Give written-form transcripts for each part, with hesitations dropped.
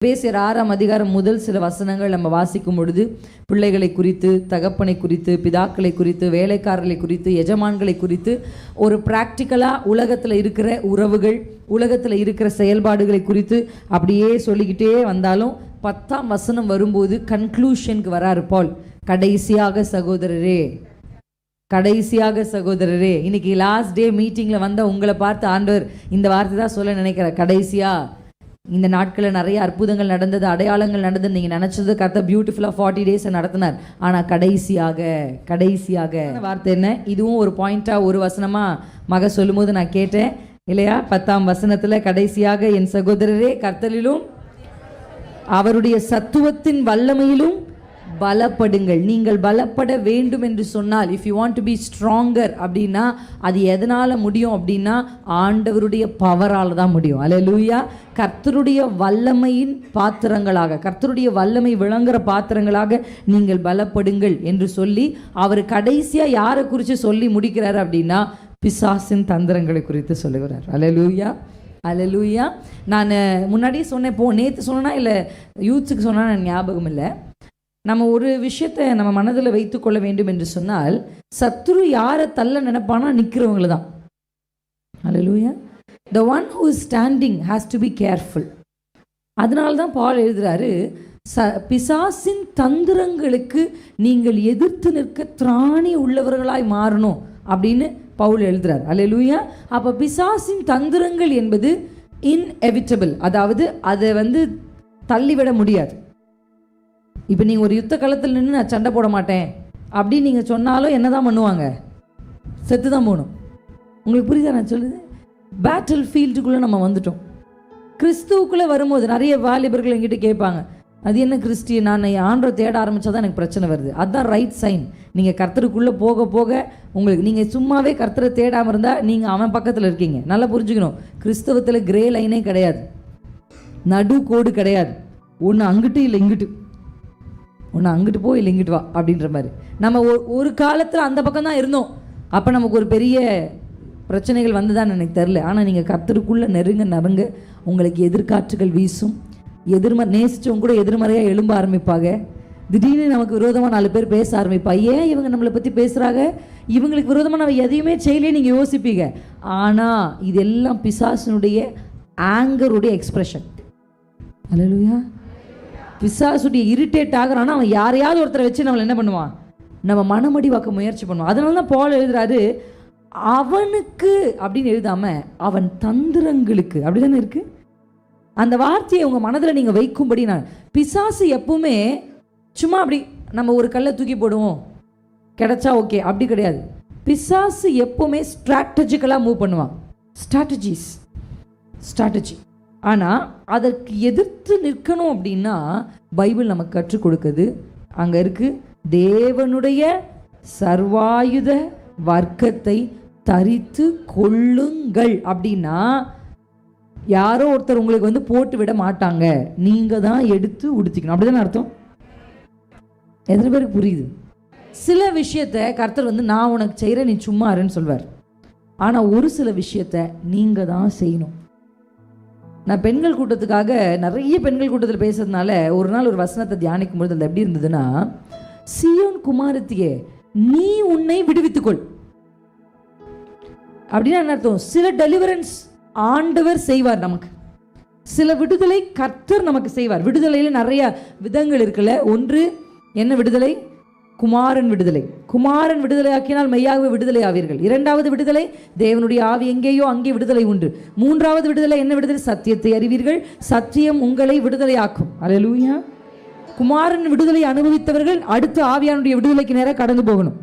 எபேசியர் 6ஆம் அதிகாரம் முதல் சில வசனங்கள் நம்ம வாசிக்கும் பொழுது பிள்ளைகளை குறித்து, தகப்பனை குறித்து, பிதாக்களை குறித்து, வேலைக்காரர்களை குறித்து, எஜமான்களை குறித்து ஒரு ப்ராக்டிக்கலாக உலகத்தில் இருக்கிற உறவுகள், உலகத்தில் இருக்கிற செயல்பாடுகளை குறித்து அப்படியே சொல்லிக்கிட்டே வந்தாலும் 10ஆம் வசனம் வரும்போது கன்க்ளூஷனுக்கு வராரு பால். கடைசியாக சகோதரரே, இன்னைக்கு லாஸ்ட் டே மீட்டிங்கில் வந்த உங்களை பார்த்து ஆண்டவர் இந்த வார்த்தை தான் சொல்ல நினைக்கிறேன். கடைசியாக இந்த நாட்களில் நிறைய அற்புதங்கள் நடந்தது, அடையாளங்கள் நடந்தது, நீங்கள் நினச்சது கரெக்டாக பியூட்டிஃபுல்லாக 40 days நடத்தினார். ஆனால் கடைசியாக வார்த்தை என்ன? இதுவும் ஒரு பாயிண்ட்டாக ஒரு வசனமாக சொல்லும்போது நான் கேட்டேன் இல்லையா? 10ஆம் வசனத்தில் கடைசியாக என் சகோதரரே கர்த்தரிலும் அவருடைய சத்துவத்தின் வல்லமையிலும் பலப்படுங்கள். நீங்கள் பலப்பட வேண்டும் என்று சொன்னால், if you want to be stronger அப்படின்னா அது எதனால் முடியும் அப்படின்னா ஆண்டவருடைய பவரால் தான் முடியும். அல்லேலூயா. கர்த்தருடைய வல்லமையின் பாத்திரங்களாக, கர்த்தருடைய வல்லமை விளங்குற பாத்திரங்களாக நீங்கள் பலப்படுங்கள் என்று சொல்லி அவர் கடைசியாக யாரை குறித்து சொல்லி முடிக்கிறார் அப்படின்னா பிசாசின் தந்திரங்களை குறித்து சொல்லுகிறார். அல்லேலூயா. நான் முன்னாடியே சொன்னேன், நேற்று சொன்னா இல்லை யூத்ஸுக்கு சொன்னால் நான் ஞாபகம் இல்லை. நம்ம ஒரு விஷயத்தை நம்ம மனதில் வைத்து கொள்ள வேண்டும் என்று சொன்னால், சத்துரு யாரை தள்ள நினைப்பானா நிற்கிறவங்கள தான். அல்லேலூயா. The one who is standing has to be careful. அதனால தான் பால் எழுதுறாரு, பிசாசின் தந்திரங்களுக்கு நீங்கள் எதிர்த்து நிற்க திராணி உள்ளவர்களாய் மாறணும் அப்படின்னு பவுல் எழுதுறார். அல்லேலூயா. அப்போ பிசாசின் தந்திரங்கள் என்பது இன்எவிட்டபிள், அதாவது அதை தள்ளிவிட முடியாது. இப்போ நீங்கள் ஒரு யுத்த களத்தில் நின்று நான் சண்டை போட மாட்டேன் அப்படின்னு நீங்கள் சொன்னாலும் என்ன தான் பண்ணுவாங்க? செத்து தான் போகணும். உங்களுக்கு புரியுதா நான் சொல்லுது? பேட்டில் ஃபீல்டுக்குள்ளே நம்ம வந்துட்டோம். கிறிஸ்துவுக்குள்ளே வரும்போது நிறைய வாலிபர்கள் என்கிட்ட கேட்பாங்க, அது என்ன கிறிஸ்டியன், நான் ஆண்டரை தேட ஆரம்பித்தா தான் எனக்கு பிரச்சனை வருது. அதுதான் ரைட் சைன். நீங்கள் கர்த்தருக்குள்ளே போக போக உங்களுக்கு, நீங்கள் சும்மாவே கர்த்தரை தேடாமல் இருந்தால் நீங்கள் அவன் பக்கத்தில் இருக்கீங்க. நல்லா புரிஞ்சுக்கணும், கிறிஸ்தவத்தில் கிரே லைனே கிடையாது, நடு கோடு கிடையாது. ஒன்று அங்கிட்டு இல்லை இங்கிட்டு, ஒன்று அங்கிட்டு போ இல்லை இங்கிட்டு வா அப்படின்ற மாதிரி. நம்ம ஒரு காலத்தில் அந்த பக்கம் தான் இருந்தோம். அப்போ நமக்கு ஒரு பெரிய பிரச்சனைகள் வந்துதான் எனக்கு தெரில. ஆனால் நீங்கள் கர்த்தருக்குள்ளே நெருங்க உங்களுக்கு எதிர்காற்றுகள் வீசும். நேசித்தவங்க கூட எதிர்மறையாக எழும்ப ஆரம்பிப்பாங்க. திடீர்னு நமக்கு விரோதமாக 4 பேர் பேச ஆரம்பிப்பாங்க. ஏன் இவங்க நம்மளை பற்றி பேசுகிறாங்க, இவங்களுக்கு விரோதமாக நம்ம எதையுமே செய்யலே நீங்கள் யோசிப்பீங்க. ஆனால் இதெல்லாம் பிசாசினுடைய ஆங்கருடைய எக்ஸ்பிரஷன். அல்லேலூயா. பிசாசுடைய இரிட்டேட் ஆகிறான்னா அவன் யாரையாவது ஒருத்தரை வச்சு நம்மளை என்ன பண்ணுவான், நம்ம மனமடி வாக்க முயற்சி பண்ணுவான். அதனால தான் பால் எழுதுறாரு, அவனுக்கு அப்படின்னு எழுதாம அவன் தந்திரங்களுக்கு, அப்படி தானே இருக்கு. அந்த வார்த்தையை உங்கள் மனதில் நீங்கள் வைக்கும்படி. நான் பிசாசு எப்பவுமே சும்மா அப்படி நம்ம ஒரு கல்லை தூக்கி போடுவோம் கிடைச்சா ஓகே, அப்படி கிடையாது. பிசாசு எப்பவுமே ஸ்ட்ராட்டஜிக்கலாக மூவ் பண்ணுவான். ஸ்ட்ராட்டஜி. ஆனால் அதற்கு எதிர்த்து நிற்கணும் அப்படின்னா பைபிள் நமக்கு கற்றுக் கொடுக்குது. அங்கே இருக்குது, தேவனுடைய சர்வாயுத வர்க்கத்தை தரித்து கொள்ளுங்கள் அப்படின்னா யாரோ ஒருத்தர் உங்களுக்கு போட்டு விட மாட்டாங்க, நீங்கள் தான் எடுத்து உடுத்திக்கணும். அப்படிதானே அர்த்தம்? எத்தனை பேருக்கு புரியுது? சில விஷயத்தை கர்த்தர் நான் உனக்கு செய்கிறேன், நீ சும்மா இருன்னு சொல்வார். ஆனால் ஒரு சில விஷயத்தை நீங்கள் தான் செய்யணும். நான் பெண்கள் கூட்டத்துக்காக நிறைய பெண்கள் கூட்டத்தில் பேசுறதுனால ஒரு நாள் ஒரு வசனத்தை தியானிக்கும் பொழுது அது எப்படி இருந்ததுன்னா, சீயோன் குமாரத்தியே நீ உன்னை விடுவித்துக்கொள் அப்படின்னா என்ன அர்த்தம்? சில டெலிவரன்ஸ் ஆண்டவர் செய்வார், நமக்கு சில விடுதலை கர்த்தர் நமக்கு செய்வார். விடுதலையில் நிறைய விதங்கள் இருக்குல்ல. ஒன்று என்ன விடுதலை? குமாரன் விடுதலை ஆக்கினால் மெய்யாகவே விடுதலை ஆவீர்கள். 2வது விடுதலை, தேவனுடைய ஆவி எங்கேயோ அங்கே விடுதலை உண்டு. 3வது விடுதலை என்ன விடுதலை? சத்தியத்தை அறிவீர்கள், சத்தியம் உங்களை விடுதலை ஆக்கும். அல்லேலூயா. குமாரன் விடுதலை அனுபவித்தவர்கள் அடுத்து ஆவியானுடைய விடுதலைக்கு நேராக கடந்து போகணும்.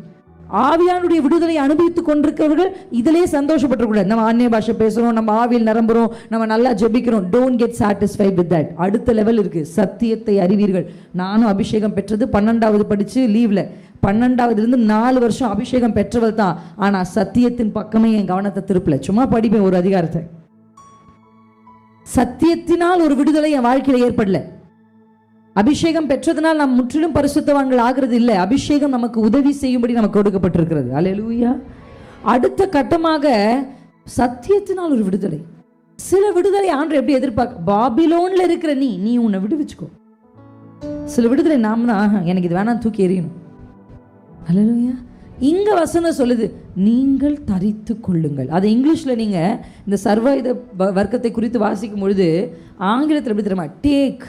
ஆவியானுடைய விடுதலை அனுபவித்துக் கொண்டிருக்கிறவர்கள் இதிலே சந்தோஷப்பட்டுக்கூடாது. நம்ம அந்நிய பாஷை பேசுகிறோம், நம்ம ஆவியில் நிரம்புறோம், நம்ம நல்லா ஜெபிக்கிறோம். Don't get satisfied with that. அடுத்த லெவல் இருக்குது, சத்தியத்தை அறிவீர்கள். நானும் அபிஷேகம் பெற்றது 12வது படித்து லீவில், 12வதுலேருந்து 4 வருஷம் அபிஷேகம் பெற்றவள் தான். ஆனால் சத்தியத்தின் பக்கமே என் கவனத்தை திருப்பல. சும்மா படிப்பேன் ஒரு அதிகாரத்தை. சத்தியத்தினால் ஒரு விடுதலை என் வாழ்க்கையில் ஏற்படல. அபிஷேகம் பெற்றதனால் நாம் முற்றிலும் பரிசுத்தவான்கள் ஆகிறது இல்லை. அபிஷேகம் நமக்கு உதவி செய்யும்படி நமக்கு கொடுக்கப்பட்டிருக்கிறது. அல்லேலூயா. அடுத்த கட்டமாக சத்தியத்தினால் ஒரு விடுதலை. சில விடுதலை ஆண்டவர் எப்படி எதிர்பார்க்க, பாபிலோன்ல இருக்கிற நீ உன்னை விடுவிச்சுக்கோ. சில விடுதலை நாம தான் எனக்கு இது வேணாம் தூக்கி எறியணும். அல்லேலூயா. இங்க வசனம் சொல்லுது நீங்கள் தரித்து கொள்ளுங்கள். அது இங்கிலீஷ்ல நீங்க இந்த சர்வாயுத வர்க்கத்தை குறித்து வாசிக்கும் பொழுது ஆங்கிலத்தில் எப்படி தெரியுமா, டேக்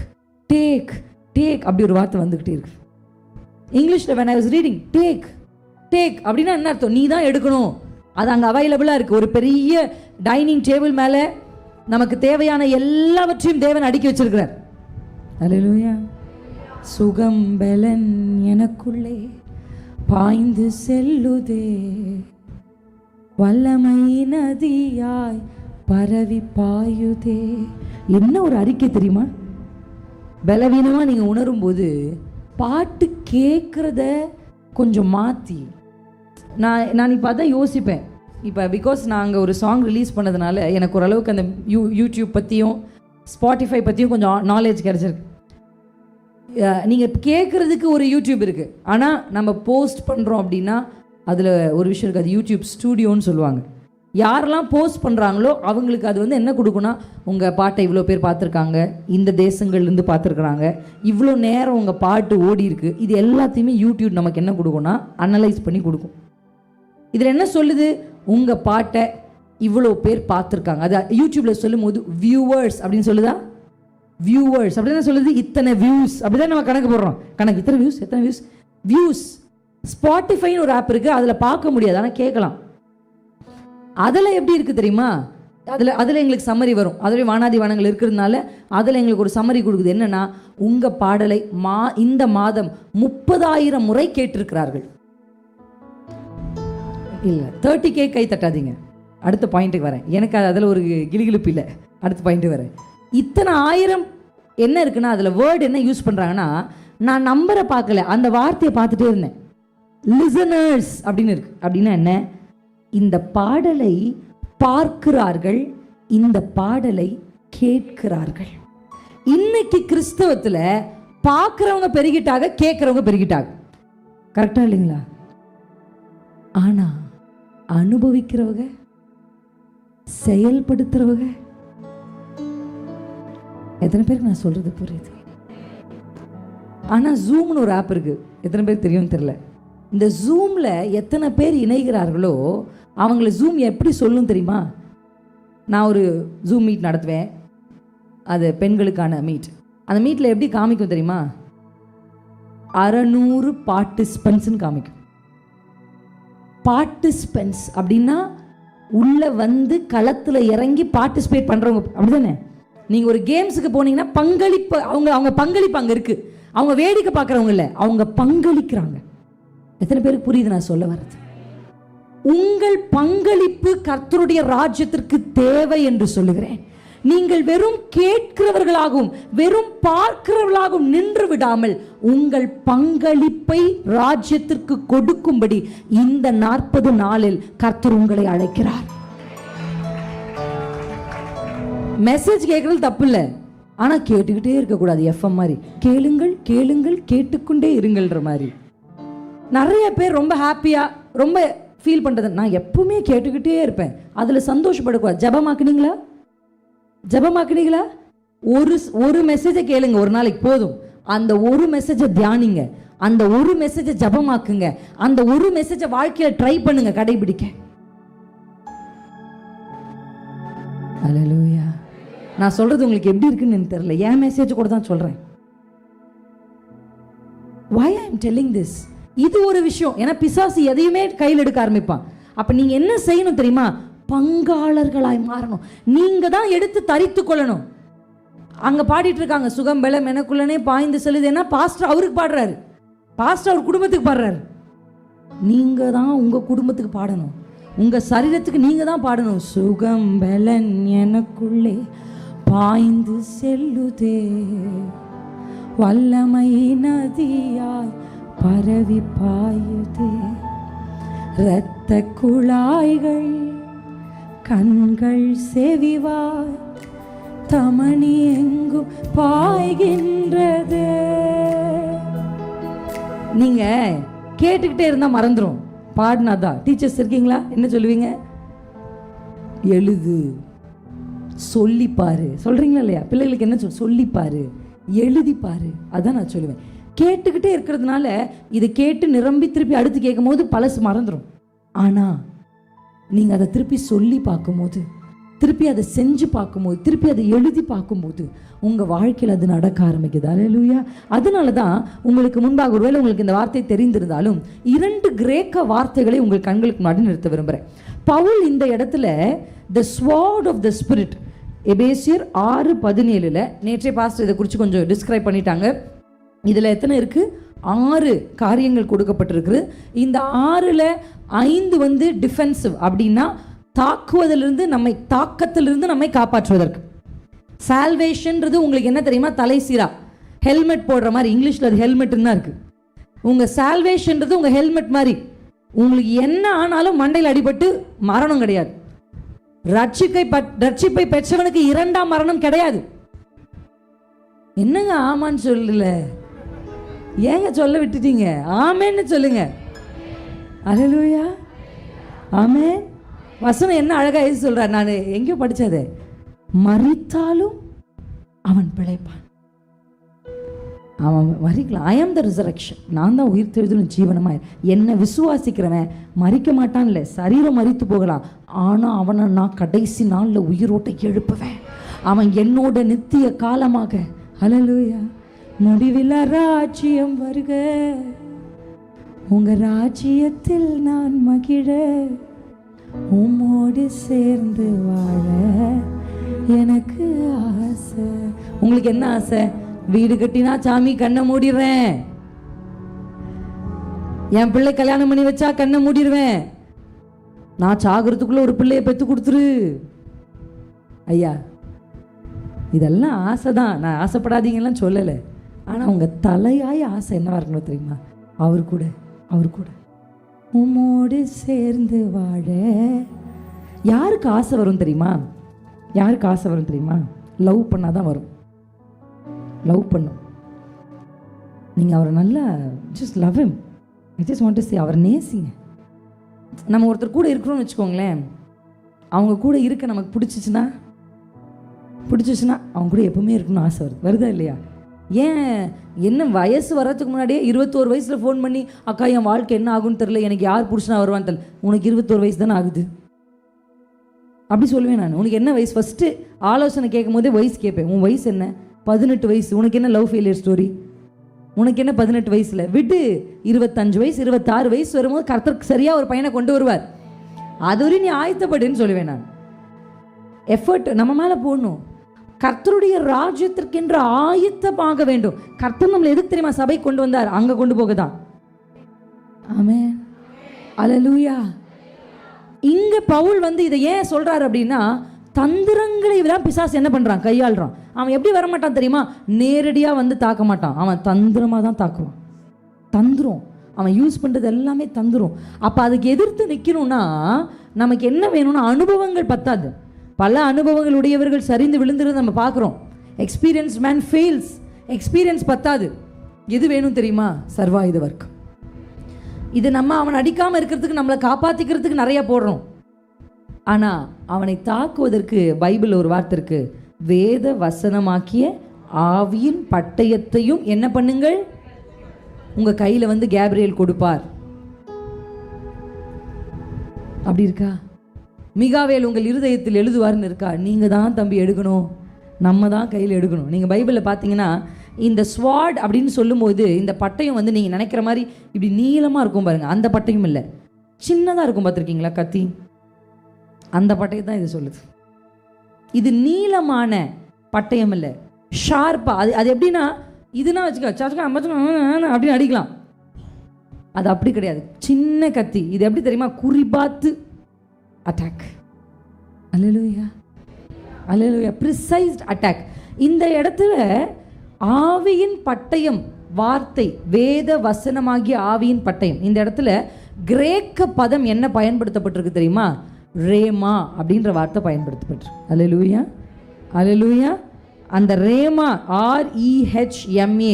டேக் டேக் அப்படி ஒரு வார்த்தை வந்துகிட்டே இருக்கு. இங்கிலீஷ்ல when I was reading take take அப்படின்னா என்ன அர்த்தம், நீ தான் எடுக்கணும். அது அங்கே அவைலபிளாக இருக்குது. ஒரு பெரிய டைனிங் டேபிள் மேலே நமக்கு தேவையான எல்லாவற்றையும் தேவன் அடுக்கி வச்சிருக்கிறார். அல்லேலூயா. சுகம் பலன் எனக்குள்ளே பாய்ந்து செல்லுதே, வல்லமை நதியாய் பரவி பாயுதே. என்ன ஒரு அறிக்கை தெரியுமா? பலவீனமாக நீங்கள் உணரும் போது பாட்டு கேட்குறத கொஞ்சம் மாற்றி, நான் இப்போ அதான் யோசிப்பேன். இப்போ பிகாஸ் நாங்கள் ஒரு சாங் ரிலீஸ் பண்ணதுனால எனக்கு ஓரளவுக்கு அந்த யூடியூப் பற்றியும் ஸ்பாட்டிஃபை பற்றியும் கொஞ்சம் நாலேஜ் கிடச்சிருக்கு. நீங்கள் கேட்குறதுக்கு ஒரு யூடியூப் இருக்குது, ஆனால் நம்ம போஸ்ட் பண்ணுறோம் அப்படின்னா அதில் ஒரு விஷயம் இருக்குது, அது யூடியூப் ஸ்டூடியோன்னு சொல்லுவாங்க. யாரெல்லாம் போஸ்ட் பண்ணுறாங்களோ அவங்களுக்கு அது வந்து என்ன கொடுக்குன்னா, உங்கள் பாட்டை இவ்வளோ பேர் பார்த்துருக்காங்க, இந்த தேசங்கள்லேருந்து பார்த்துருக்குறாங்க, இவ்வளோ நேரம் உங்கள் பாட்டு ஓடி இருக்குது, இது எல்லாத்தையுமே யூடியூப் நமக்கு என்ன கொடுக்கும்னா அனலைஸ் பண்ணி கொடுக்கும். இதில் என்ன சொல்லுது, உங்கள் பாட்டை இவ்வளோ பேர் பார்த்துருக்காங்க. அது யூடியூப்பில் சொல்லும் போது வியூவர்ஸ் அப்படின்னு சொல்லுதா, வியூவர்ஸ் அப்படின்னு சொல்லுது, இத்தனை வியூஸ் அப்படி தான் நம்ம கணக்கு போடுறோம். கணக்கு இத்தனை வியூஸ், எத்தனை வியூஸ், வியூஸ். ஸ்பாட்டிஃபைன்னு ஒரு ஆப் இருக்குது, அதில் பார்க்க முடியாது, ஆனால் கேட்கலாம். அதில் எப்படி இருக்குது தெரியுமா, அதில் எங்களுக்கு சம்மரி வரும். அதில் வானாதி வானங்கள் இருக்கிறதுனால அதில் எங்களுக்கு ஒரு சம்மரி கொடுக்குது. என்னென்னா, உங்கள் பாடலை இந்த மாதம் 30,000 முறை கேட்டிருக்கிறார்கள். இல்லை 30K கை தட்டாதீங்க, அடுத்த பாயிண்ட்டுக்கு வரேன். எனக்கு அதில் ஒரு கிளிகிழிப்பு இல்லை, அடுத்த பாயிண்ட்டு வரேன். இத்தனை 1000 என்ன இருக்குன்னா, அதில் வேர்டு என்ன யூஸ் பண்ணுறாங்கன்னா, நான் நம்பரை பார்க்கல, அந்த வார்த்தையை பார்த்துட்டே இருந்தேன். லிசனர்ஸ் அப்படின்னு இருக்கு. அப்படின்னா என்ன, இந்த பாடலை பார்க்கிறார்கள், இந்த பாடலை கேட்கிறார்கள். இன்னைக்கு கிறிஸ்தவத்தில் பார்க்குறவங்க பெருகிட்டாங்க, கேட்குறவங்க பெருகிட்டாங்க. கரெக்டா இல்லைங்களா? ஆனால் அனுபவிக்கிறவங்க, செயல்படுத்துறவங்க எத்தனை பேருக்கு நான் சொல்றது புரியுது? ஆனால் ஜூம்னு ஒரு ஆப் இருக்கு, எத்தனை பேருக்கு தெரியும்னு தெரியல. இந்த ஜூமில் எத்தனை பேர் இணைகிறார்களோ அவங்கள ஜூம் எப்படி சொல்லும் தெரியுமா? நான் ஒரு ஜூம் மீட் நடத்துவேன், அது பெண்களுக்கான மீட். அந்த மீட்டில் எப்படி காமிக்கும் தெரியுமா? 600 பார்ட்டிசிபென்ட்ஸ்ன்னு காமிக்கும். பார்ட்டிசிபென்ட்ஸ் அப்படின்னா உள்ளே வந்து களத்தில் இறங்கி பார்ட்டிசிபேட் பண்ணுறவங்க, அப்படி தானே? நீங்கள் ஒரு கேம்ஸுக்கு போனீங்கன்னா பங்களிப்பு, அவங்க பங்களிப்பு அங்கே இருக்குது. அவங்க வேடிக்கை பார்க்குறவங்க இல்லை, அவங்க பங்களிக்கிறாங்க. எத்தனை பேருக்கு புரியுது நான் சொல்ல வர்றது? உங்கள் பங்களிப்பு கர்த்தருடைய ராஜ்யத்திற்கு தேவை என்று சொல்லுகிறேன். நீங்கள் வெறும் கேட்கிறவர்களாகவும் வெறும் பார்க்கிறவர்களாகவும் நின்று விடாமல் உங்கள் பங்களிப்பை ராஜ்யத்திற்கு கொடுக்கும்படி இந்த 40 நாளில் கர்த்தர் உங்களை அழைக்கிறார். மெசேஜ் கேட்கறது தப்பு இல்லை, ஆனால் கேட்டுக்கிட்டே இருக்கக்கூடாது. எஃப்எம் மாதிரி கேளுங்கள் கேளுங்கள் கேட்டுக்கொண்டே இருங்கள்ன்ற மாதிரி. நிறைய பேர் ரொம்ப ஹாப்பியாக ரொம்ப ஃபீல் பண்ணுறது, நான் எப்பவுமே கேட்டுக்கிட்டே இருப்பேன், அதில் சந்தோஷப்படக்கூடாது. ஜபமாக்குனீங்களா? ஜபமாக்குனீங்களா? ஒரு மெசேஜை கேளுங்க ஒரு நாளைக்கு போதும். அந்த ஒரு மெசேஜை தியானிங்க, அந்த ஒரு மெசேஜை ஜபமாக்குங்க, அந்த ஒரு மெசேஜை வாழ்க்கையில ட்ரை பண்ணுங்க, கடைபிடிக்க. அல்லேலூயா. நான் சொல்றது உங்களுக்கு எப்படி இருக்குன்னு எனக்கு தெரியல, என் மெசேஜ் கூட தான் சொல்றேன். why I am telling this? இது ஒரு விஷயம். ஏன்னா பிசாசு எதையுமே கையில் எடுக்க ஆரம்பிப்பான். அப்ப நீங்க என்ன செய்யணும் தெரியுமா? பங்காளர்களாய் மாறணும். நீங்க தான் எடுத்து தரித்து கொள்ளணும். அங்க பாடிட்டு இருக்காங்க, சுகம் பலம் எனக்குள்ளனே பாய்ந்து செல்லுது. ஏன்னா பாஸ்டர் அவருக்கு பாடுறாரு, பாஸ்டர் அவர் குடும்பத்துக்கு பாடுறாரு. நீங்க தான் உங்க குடும்பத்துக்கு பாடணும், உங்க சரீரத்துக்கு நீங்க தான் பாடணும். சுகம் பலன் எனக்குள்ளே பாய்ந்து செல்லுதே, வல்லமை நதியாய் பரவி பாயுதே, இரத்த குழாய்கள் கண்கள் செவிவாய் தமணி எங்கும் பாய்கின்றது. நீங்க கேட்டுக்கிட்டே இருந்தா மறந்துடும். பாடினாதான். டீச்சர்ஸ் இருக்கீங்களா? என்ன சொல்லுவீங்க? எழுது, சொல்லிப்பாரு. சொல்றீங்களா இல்லையா? பிள்ளைகளுக்கு என்ன சொல்லிப்பாரு, எழுதிப்பாரு. அதான் நான் சொல்லுவேன். கேட்டுக்கிட்டே இருக்கிறதுனால இதை கேட்டு நிரம்பி திருப்பி அடுத்து கேட்கும் போது பழசு மறந்துடும். ஆனால் நீங்கள் அதை திருப்பி சொல்லி பார்க்கும்போது, திருப்பி அதை செஞ்சு பார்க்கும்போது, திருப்பி அதை எழுதி பார்க்கும்போது உங்கள் வாழ்க்கையில் அது நடக்க ஆரம்பிக்குது. அல்லேலூயா. அதனால தான் உங்களுக்கு முன்பாக, ஒருவேளை உங்களுக்கு இந்த வார்த்தை தெரிந்திருந்தாலும், 2 கிரேக்க வார்த்தைகளை உங்கள் கண்களுக்கு முன்னாடி நிறுத்த விரும்புகிறேன். பவுல் இந்த இடத்துல த ஸ்வார்ட் ஆஃப் த ஸ்பிரிட், எபேசியர் 6:17 நேற்றே பாஸ்டர் இதை குறித்து கொஞ்சம் டிஸ்கிரைப் பண்ணிட்டாங்க. இதில் எத்தனை இருக்குது? 6 காரியங்கள் கொடுக்கப்பட்டிருக்கு. இந்த 6ல் 5 டிஃபென்சிவ், அப்படின்னா தாக்குவதிலிருந்து நம்மை, தாக்கத்திலிருந்து நம்மை காப்பாற்றுவதற்கு. சால்வேஷன்றது உங்களுக்கு என்ன தெரியுமா? தலைசீரா ஹெல்மெட் போடுற மாதிரி, இங்கிலீஷில் அது ஹெல்மெட்னு தான் இருக்குது. உங்கள் சால்வேஷன்றது உங்கள் ஹெல்மெட் மாதிரி. உங்களுக்கு என்ன ஆனாலும் மண்டையில் அடிபட்டு மரணம் கிடையாது. ரட்சிப்பை பெற்றவனுக்கு 2ஆம் மரணம் கிடையாது. என்னங்க ஆமான்னு சொல்லல? ஏங்க சொல்ல விட்டுட்டீங்க? ஆமேன்னு சொல்லுங்க. அல்லேலூயா, ஆமேன். வசனம் என்ன அழகா எழுதி சொல்றார். நான் எங்கேயோ படிச்சது, மரித்தாலும் அவன் பிழைப்பான். அவன் மறிக்கலாம். ஐ ஆம் த ரிசரக்ஷன். நான் தான் உயிர் தெழுதலும் ஜீவனமாய். என்னை விசுவாசிக்கிறவன் மறிக்க மாட்டான். இல்லை, சரீரம் மறித்து போகலாம், ஆனால் அவனை நான் கடைசி நாளில் உயிரோட்டை எழுப்புவேன். அவன் என்னோட நித்திய காலமாக. அல்லேலூயா. முடிவில்லா ராஜ்யம் வருக, உங்க ராஜ்யத்தில் நான் மகிழ, உம்மோடு சேர்ந்து வாழ எனக்கு ஆசை. உங்களுக்கு என்ன ஆசை? வீடு கட்டினா சாமி கண்ணை மூடிடுவேன், என் பிள்ளை கல்யாணம் பண்ணி வச்சா கண்ணை மூடிடுவேன், நான் சாகிறதுக்குள்ள ஒரு பிள்ளையை பெற்று கொடுத்துரு. ஐயா, இதெல்லாம் ஆசை தான், நான் ஆசைப்படாதீங்கலாம் சொல்லலை. ஆனால் உங்கள் தலையாய ஆசை என்னவா இருக்கணும் தெரியுமா? அவர் கூட உம்மோடு சேர்ந்து வாழ. யாருக்கு ஆசை வரும் தெரியுமா? யாருக்கு ஆசை வரும் தெரியுமா? லவ் பண்ணாதான் வரும். லவ் பண்ணும். நீங்கள் அவரை நல்லா just love him. I just want to say, அவரை நேசிங்க. நம்ம ஒருத்தர் கூட இருக்கிறோம்னு வச்சுக்கோங்களேன், அவங்க கூட இருக்க நமக்கு பிடிச்சிச்சுன்னா அவங்க கூட எப்பவுமே இருக்கணும்னு ஆசை வருதா இல்லையா? ஏன் என்ன வயசு வர்றதுக்கு முன்னாடியே 21 வயசில் ஃபோன் பண்ணி, அக்கா என் வாழ்க்கை என்ன ஆகுன்னு தெரில, எனக்கு யார் புருஷனா வருவான்னு தெரியல. உனக்கு 21 வயசு தானே ஆகுது. அப்படி சொல்லுவேன் நான். உனக்கு என்ன வயசு? ஃபஸ்ட்டு ஆலோசனை கேட்கும் போதே வயசு கேட்பேன். உன் வயசு என்ன? 18 வயசு. உனக்கு என்ன லவ் ஃபெயிலியர் ஸ்டோரி? உனக்கு என்ன 18 வயசில்? விட்டு 25 வயசு 26 வயசு வரும்போது கர்த்தருக்கு சரியாக ஒரு பையனை கொண்டு வருவார். அது வரையும் நீ ஆயத்தப்படுன்னு சொல்லுவேன் நான். எஃபர்ட் நம்ம மேலே போடணும். கர்த்தருடைய ராஜ்யத்திற்கென்று ஆயத்தமாக வேண்டும். கர்த்தர் நம்மளை எதுக்கு தெரியுமா சபை கொண்டு வந்தார்? அங்கே கொண்டு போக தான். ஆமென், அல்லேலூயா. இங்கே பவுல் இதை ஏன் சொல்கிறார் அப்படின்னா, தந்திரங்களை தான் பிசாசு என்ன பண்ணுறான்? கையாளுறான். அவன் எப்படி வரமாட்டான் தெரியுமா? நேரடியாக தாக்க மாட்டான். அவன் தந்திரமாக தான் தாக்குவான். தந்திரம் அவன் யூஸ் பண்ணுறது எல்லாமே தந்திரம். அப்போ அதுக்கு எதிர்த்து நிற்கணும்னா நமக்கு என்ன வேணும்னா அனுபவங்கள் பத்தாது. பல அனுபவங்கள் உடையவர்கள் சரிந்து விழுந்துருந்து நம்ம பார்க்குறோம். Experience man fails. எக்ஸ்பீரியன்ஸ் பத்தாது. எது வேணும் தெரியுமா? சர்வாயுத வர்க்கம். இது நம்ம அவனை அடிக்காமல் இருக்கிறதுக்கு, நம்மளை காப்பாற்றிக்கிறதுக்கு நிறைய போடுறோம். ஆனால் அவனை தாக்குவதற்கு பைபிள் ஒரு வார்த்தை இருக்கு, வேத வசனமாக்கிய ஆவியின் பட்டயத்தையும் என்ன பண்ணுங்கள்? உங்கள் கையில் கேப்ரியல் கொடுப்பார். அப்படி இருக்கா? மிகாவேல் உங்கள் இருதயத்தில் எழுதுவார்னு இருக்கா? நீங்கள் தான் தம்பி எடுக்கணும், நம்ம தான் கையில் எடுக்கணும். நீங்கள் பைபிளில் பார்த்தீங்கன்னா இந்த ஸ்வாட் அப்படின்னு சொல்லும்போது இந்த பட்டயம் நீங்கள் நினைக்கிற மாதிரி இப்படி நீளமாக இருக்கும் பாருங்கள். அந்த பட்டயம் இல்லை, சின்னதாக இருக்கும். பார்த்துருக்கீங்களா கத்தி? அந்த பட்டயம் தான் இது சொல்லுது. இது நீளமான பட்டயம் இல்லை, ஷார்ப்பாக. அது எப்படின்னா, இதுனா வச்சுக்க அப்படின்னு அடிக்கலாம். அது அப்படி கிடையாது, சின்ன கத்தி. இது எப்படி தெரியுமா? குறிபாத்து அட்டாக். அல்லேலூயா, அல்லேலூயா. ப்ரிசைஸ்ட் அட்டாக். இந்த இடத்துல ஆவியின் பட்டயம் வார்த்தை, வேத வசனமாகிய ஆவியின் பட்டயம். இந்த இடத்துல கிரேக்க பதம் என்ன பயன்படுத்தப்பட்டிருக்கு தெரியுமா? ரேமா அப்படின்ற வார்த்தை பயன்படுத்தப்பட்டிருக்கு. அல்லேலூயா, அல்லேலூயா. அந்த ரேமா, REHMA,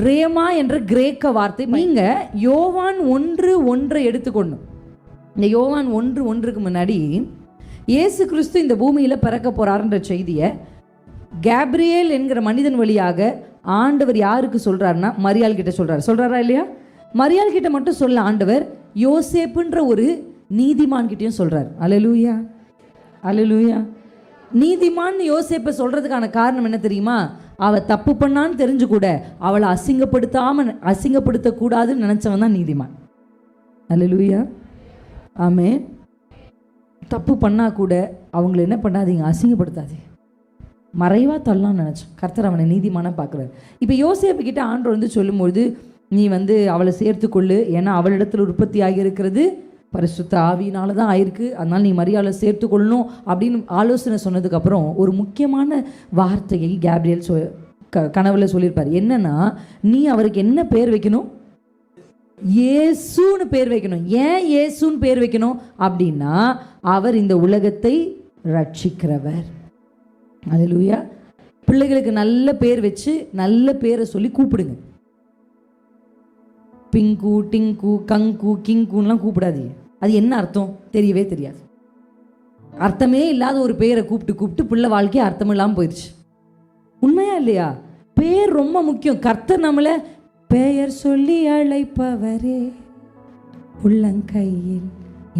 ரேமா என்ற கிரேக்க வார்த்தை. நீங்கள் யோவான் 1:1 எடுத்துக்கொள்ளணும். இந்த யோவான் 1:1 முன்னாடி இயேசு கிறிஸ்து இந்த பூமியில் பிறக்க போறாருன்ற செய்தியை கேப்ரியேல் என்கிற மனிதன் வழியாக ஆண்டவர் யாருக்கு சொல்றாருன்னா மரியாள் கிட்ட சொல்றாரா இல்லையா? மரியாள் கிட்ட மட்டும் சொல்ல ஆண்டவர் யோசேப்புன்ற ஒரு நீதிமான் கிட்டையும் சொல்றார். அல்லேலூயா, அல்லேலூயா. நீதிமான் யோசேப்பை சொல்றதுக்கான காரணம் என்ன தெரியுமா? அவ தப்பு பண்ணான்னு தெரிஞ்சு கூட அவளை அசிங்கப்படுத்தக்கூடாதுன்னு நினைச்சவன் தான் நீதிமான். அல்லேலூயா, ஆமென். தப்பு பண்ணா கூட அவங்களை என்ன பண்ணாதீங்க, அசிங்கப்படுத்தாதீங்க, மறைவாக தள்ளலாம்னு நினச்சோம். கர்த்தர் அவனை நீதிமான பார்க்குறாரு. இப்போ யோசேப்பு கிட்ட ஆண்டவர் சொல்லும்போது நீ அவளை சேர்த்துக்கொள்ளு, ஏன்னா அவளிடத்தில் உற்பத்தி ஆகியிருக்கிறது பரிசுத்த ஆவியினால தான் ஆயிருக்கு, அதனால் நீ மரியாதை சேர்த்துக்கொள்ளணும் அப்படின்னு ஆலோசனை சொன்னதுக்கப்புறம் ஒரு முக்கியமான வார்த்தையை கேப்ரியேல் கனவுல சொல்லியிருப்பார். என்னன்னா, நீ அவருக்கு என்ன பேர் வைக்கணும்? இயேசுன்னு பேர் வைக்கணும். ஏன் இயேசுன்னு பேர் வைக்கணும் அப்படின்னா, அவர் இந்த உலகத்தை ரட்சிக்கிறவர். அல்லேலூயா. பிள்ளைகளுக்கு நல்ல பேர் வச்சு நல்ல பேரை சொல்லி கூப்பிடுங்க. பிங்கு, டிங்கு, கங்கு, கிங்குலாம் கூப்பிடாதீங்க. அது என்ன அர்த்தம் தெரியவே தெரியாது. அர்த்தமே இல்லாத ஒரு பேரை கூப்பிட்டு பிள்ளை வாழ்க்கையை அர்த்தம் இல்லாமல் போயிடுச்சு. உண்மையா இல்லையா? பேர் ரொம்ப முக்கியம். கர்த்தர் நம்மளை பெயர் சொல்லி அழைப்பவரே, உள்ளங்கையில்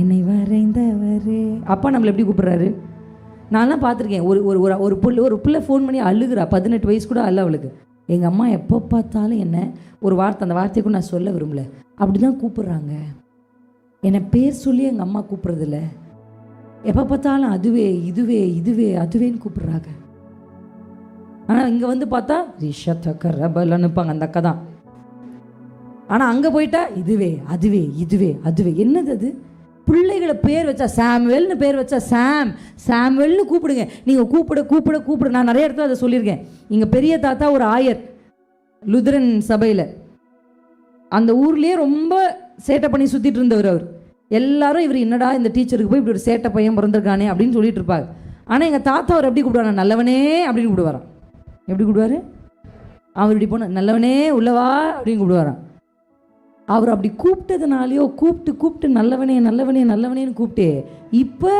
என்னை வரைந்தவரே. அப்பா நம்மளை எப்படி கூப்பிடுறாரு? நான்லாம் பார்த்துருக்கேன். ஒரு பிள்ளை ஃபோன் பண்ணி அழுகிறா, 18 வயசு கூட அல்ல அவளுக்கு. எங்கள் அம்மா எப்போ பார்த்தாலும் என்ன ஒரு வார்த்தை, அந்த வார்த்தையை கூட நான் சொல்ல விரும்பல, அப்படி தான் கூப்பிட்றாங்க. என்னை பேர் சொல்லி எங்கள் அம்மா கூப்பிட்றதில்ல, எப்போ பார்த்தாலும் அதுவே இதுவே இதுவே அதுவேன்னு கூப்பிட்றாங்க. ஆனால் இங்கே பார்த்தா ரிஷத்தக்க ரபலன்னுப்பாங்க அந்த அக்கா தான். ஆனால் அங்கே போயிட்டா இதுவே அதுவே இதுவே அதுவே. என்னது அது? பிள்ளைகளை பேர் வச்சா சாமுவேல்னு பேர் வச்சா சாமுவேல்னு கூப்பிடுங்க. நீங்கள் கூப்பிட நான் நிறைய இடத்துல அதை சொல்லியிருக்கேன். இங்கே பெரிய தாத்தா ஒரு ஆயர் லுத்ரன் சபையில், அந்த ஊர்லேயே ரொம்ப சேட்டை பண்ணி சுற்றிட்டு இருந்தவர். அவர் எல்லாரும் இவர் என்னடா இந்த டீச்சருக்கு போய் இப்படி ஒரு சேட்டை பையன் பிறந்திருக்கானே அப்படின்னு சொல்லிட்டு இருப்பார். ஆனால் எங்கள் தாத்தா அவர் எப்படி கூப்பிடுவார்? நல்லவனே அப்படின்னு கூப்பிடுவாராம். எப்படி கூப்பிடுவார்? அவர் இப்படி போன நல்லவனே உள்ளவா அப்படின்னு கூப்பிடுவாராம். அவர் அப்படி கூப்பிட்டதுனாலையோ கூப்பிட்டு நல்லவனே நல்லவனே நல்லவனேன்னு கூப்பிட்டு இப்போ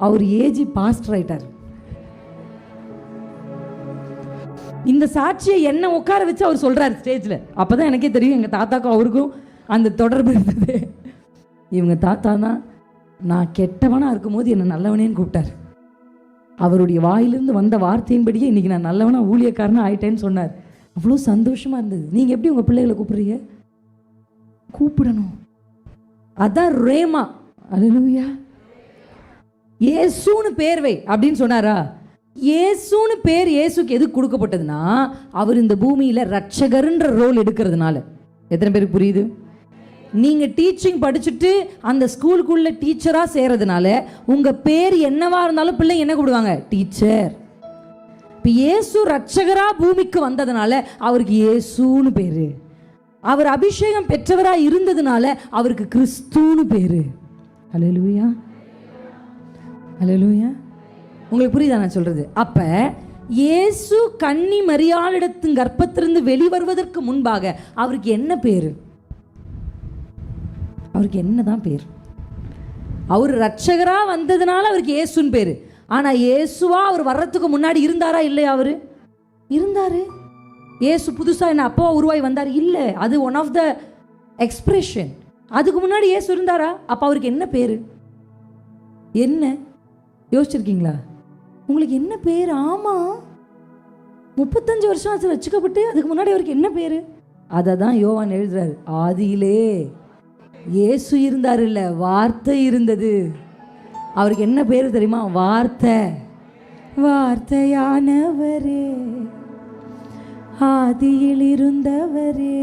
அவர் ஏஜி பாஸ்டர் ஆயிட்டார். இந்த சாட்சியை என்ன உட்கார வச்சு அவர் சொல்றாரு ஸ்டேஜில். அப்போதான் எனக்கே தெரியும் எங்கள் தாத்தாக்கும் அவருக்கும் அந்த தொடர்பு இருந்தது. இவங்க தாத்தா தான் நான் கெட்டவனா இருக்கும்போது என்னை நல்லவனேன்னு கூப்பிட்டார். அவருடைய வாயிலிருந்து வந்த வார்த்தையின்படியே இன்னைக்கு நான் நல்லவனா ஊழியக்காரனா ஆயிட்டேன்னு சொன்னார். அவ்வளோ சந்தோஷமா இருந்தது. நீங்க எப்படி உங்க பிள்ளைகளை கூப்பிடுறீங்க? கூப்பிடணும். அதான் ரேமா. அல்லேலூயா. இயேசுன்னு பேர் வை அப்படின்னு சொன்னாரா? இயேசுன்னு பேர் இயேசுக்கு எதுக்கு கொடுக்கப்பட்டதுன்னா, அவர் இந்த பூமியில ரட்சகர்ன்ற ரோல் எடுக்கிறதுனால. எத்தனை பேருக்கு புரியுது? நீங்க டீச்சிங் படிச்சுட்டு அந்த ஸ்கூலுக்குள்ள டீச்சரா சேர்றதுனால உங்க பேர் என்னவா இருந்தாலும் பிள்ளை என்ன கூப்பிடுவாங்க? டீச்சர். இப்போ இயேசு ரட்சகரா பூமிக்கு வந்ததுனால அவருக்கு இயேசுன்னு பேரு. அவர் அபிஷேகம் பெற்றவராக இருந்ததுனால அவருக்கு கிறிஸ்துன்னு பேரு. அல்லேலூயா, அல்லேலூயா. உங்களுக்கு புரியுதா நான் சொல்றது? அப்ப இயேசு கன்னி மரியாளிடத்து கர்ப்பத்திலிருந்து வெளிவருவதற்கு முன்பாக அவருக்கு என்ன பேரு? அவருக்கு என்னதான் பேர்? அவர் ரட்சகரா வந்ததுனால அவருக்கு இயேசுன்னு பேரு. ஆனா இயேசுவா அவர் வர்றதுக்கு முன்னாடி இருந்தாரா இல்லையா? அவரு இருந்தாரு. இயேசு புதுசா என்ன அப்பா உருவாய் வந்தார் இல்ல, அது ஒன் ஆஃப் த எக்ஸ்பிரஷன். அதுக்கு முன்னாடி இயேசு இருந்தாரா? அப்ப அவருக்கு என்ன பேரு? என்ன யோசிச்சிருக்கீங்களா? உங்களுக்கு என்ன பேர்? ஆமா, 35 வருஷம் ஆச்சு வச்சுக்கப்பட்டு. அதுக்கு முன்னாடி அவருக்கு என்ன பேரு? அதை தான் யோவான் எழுதுறாரு. ஆதியிலே இயேசு இருந்தார் இல்ல, வார்த்தை இருந்தது. அவருக்கு என்ன பேரு தெரியுமா? வார்த்தை. வார்த்தையானவரே, ஆதியில் இருந்தவரே,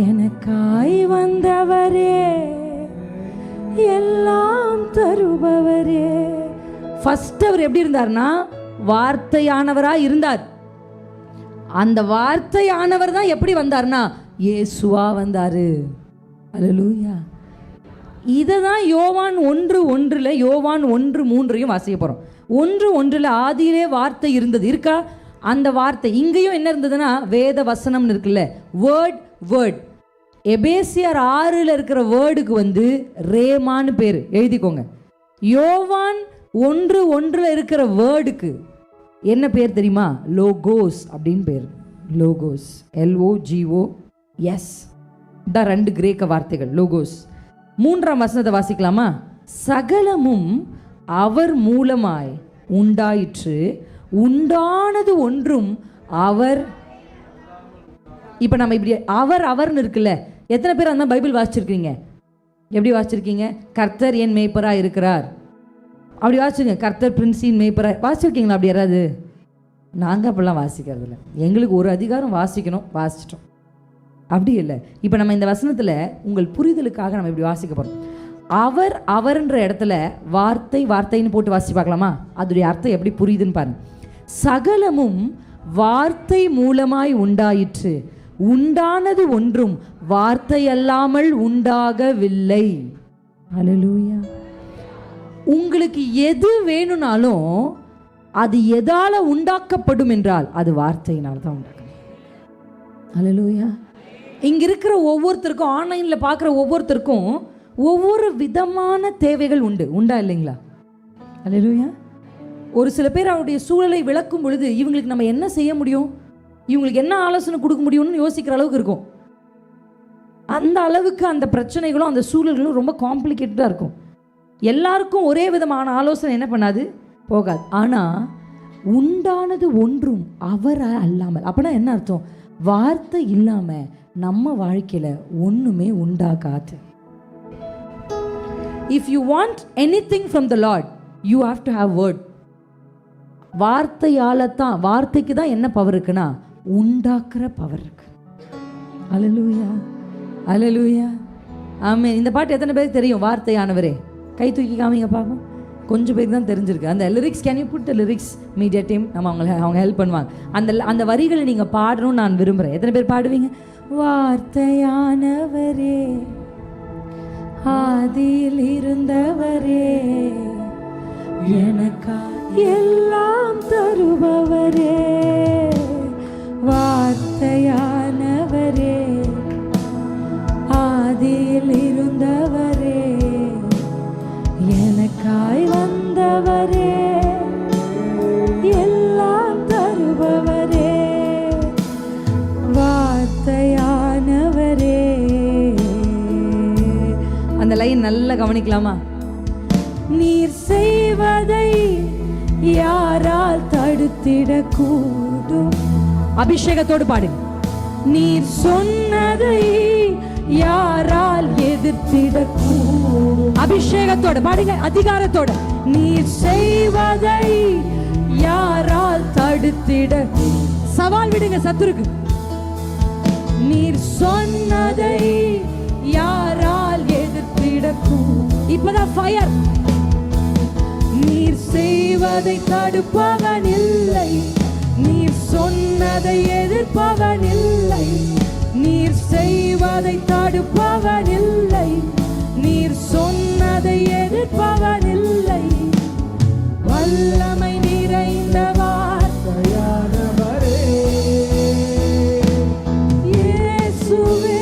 எனக்காய் வந்தவரே, எல்லாம் தருபவரே. ஃபர்ஸ்ட் அவர் எப்படி இருந்தார்னா வார்த்தையானவரா இருந்தார். அந்த வார்த்தையானவர் தான் எப்படி வந்தார்னா இயேசுவா வந்தாரு. அல்லேலூயா. இதை தான் யோவான் 1:1 யோவான் 1:3 வாசிக்க போறோம். 1:1 ஆதியிலே வார்த்தை இருந்தது. இருக்கா? அந்த வார்த்தை இங்கேயும் என்ன இருந்ததுன்னா வேத வசனம்னு இருக்குல்ல, வேர்ட். எபேசியர் 6 இருக்கிற வேர்டுக்கு ரேமான்னு பேர். எழுதிக்கோங்க. யோவான் 1:1 இருக்கிற வேர்டுக்கு என்ன பேர் தெரியுமா? லோகோஸ் அப்படின்னு பேர். லோகோஸ், LOGOS தான் 2 கிரேக்க வார்த்தைகள். லோகோஸ். 3ஆம் வசனத்தை வாசிக்கலாமா? சகலமும் அவர் மூலமாய் உண்டாயிற்று, உண்டானது ஒன்றும் அவர். இப்போ நம்ம இப்படி அவர்னு இருக்குல்ல, எத்தனை பேர் அந்த பைபிள் வாசிச்சிருக்கீங்க? எப்படி வாசிச்சிருக்கீங்க? கர்த்தர் என் மேய்ப்பராக இருக்கிறார், அப்படி வாசிச்சுங்க. கர்த்தர் பிரின்ஸின் மேய்ப்பராக வாசிச்சிருக்கீங்களா? அப்படி யாராவது? நாங்கள் அப்படிலாம் வாசிக்கிறது இல்லை. எங்களுக்கு ஒரு அதிகாரம் வாசிக்கணும், வாசிச்சிட்டோம். அப்படி இல்லை. இப்போ நம்ம இந்த வசனத்தில் உங்கள் புரிதலுக்காக நம்ம இப்படி வாசிக்க போகிறோம். அவர்ன்ற இடத்துல வார்த்தைன்னு போட்டு வாசிச்சு பார்க்கலாமா? அதோடைய அர்த்தம் எப்படி புரியுதுன்னு பாருங்க. சகலமும் வார்த்தை மூலமாய் உண்டாயிற்று, உண்டானது ஒன்றும் வார்த்தை அல்லாமல் உண்டாகவில்லை. அல்லேலூயா. உங்களுக்கு எது வேணும்னாலும் அது எதால உண்டாக்கப்படும் என்றால் அது வார்த்தையினால் தான் உண்டாக்கும். அல்லேலூயா. இங்க இருக்கிற ஒவ்வொருத்தருக்கும், ஆன்லைன்ல பார்க்குற ஒவ்வொருத்தருக்கும் ஒவ்வொரு விதமான தேவைகள் உண்டா இல்லைங்களா? அல்லேலூயா. ஒரு சில பேர் அவருடைய சூழலை விளக்கும் பொழுது இவங்களுக்கு நம்ம என்ன செய்ய முடியும், இவங்களுக்கு என்ன ஆலோசனை கொடுக்க முடியும்னு யோசிக்கிற அளவுக்கு இருக்கும். அந்த அளவுக்கு அந்த பிரச்சனைகளும் அந்த சூழல்களும் ரொம்ப காம்ப்ளிகேட்டடாக இருக்கும். எல்லாருக்கும் ஒரே விதமான ஆலோசனை என்ன பண்ணாது, போகாது. ஆனால் உண்டானது ஒன்றும் அவர் அல்லாமல். அப்படின்னா என்ன அர்த்தம்? வார்த்தை இல்லாமல் நம்ம வாழ்க்கையில் ஒன்றுமே உண்டாகாது. If you want anything from the Lord you have to have word. வார்த்தைக்கு தான் என்ன பவர் இருக்குன்னா உண்டாக்குற பவர் இருக்கு. அல்லேலூயா, அல்லேலூயா, ஆமென். இந்த பாட்டு எத்தனை பேருக்கு தெரியும்? வார்த்தையானவரே கை தூக்கி காமிங்க பார்ப்போம். கொஞ்சம் பேருக்கு தான் தெரிஞ்சிருக்கு. அந்த lyrics, can you put the lyrics media team? நம்ம அவங்க ஹெல்ப் பண்ணுவாங்க. அந்த வரிகளை நீங்கள் பாடணும்னு நான் விரும்புகிறேன். எத்தனை பேர் பாடுவீங்க? வார்த்தையானவரே, ஆதியில் இருந்தவரே, எனக்கா எல்லாம் தருபவரே, வார்த்தையானவரே, ஆதியில் இருந்தவரே, எனக்காய் வந்தவரே, எல்லாம் தருபவரே, வார்த்தையானவரே. அந்த லைன் நல்லா கவனிக்கலாமா? நீர் செய்வதை யாரால் தடுத்திடக்கூடும்? அபிஷேகத்தோடு பாடு. நீர் சொன்னதை யாரால் எதிர்த்திடக்கூடும்? அபிஷேகத்தோடு பாடுங்க, அதிகாரத்தோடு. நீர் செய்வதை யாரால் தடுத்திட? சவால் விடுங்க சத்துருக்கு. நீர் சொன்னதை யாரால் எதிர்த்திடக்கூடும்? இப்பதான் ஃபயர். நீர் செய்வதை தடுப்பவன் இல்லை, நீர் சொன்னதை எதிர்ப்பவன் இல்லை, நீர் செய்வதை தடுப்பவன் இல்லை, நீர் சொன்னதை எதிர்ப்பவன் இல்லை, வல்லமை நிறைந்த வார்த்தையானவரே, இயேசுவே.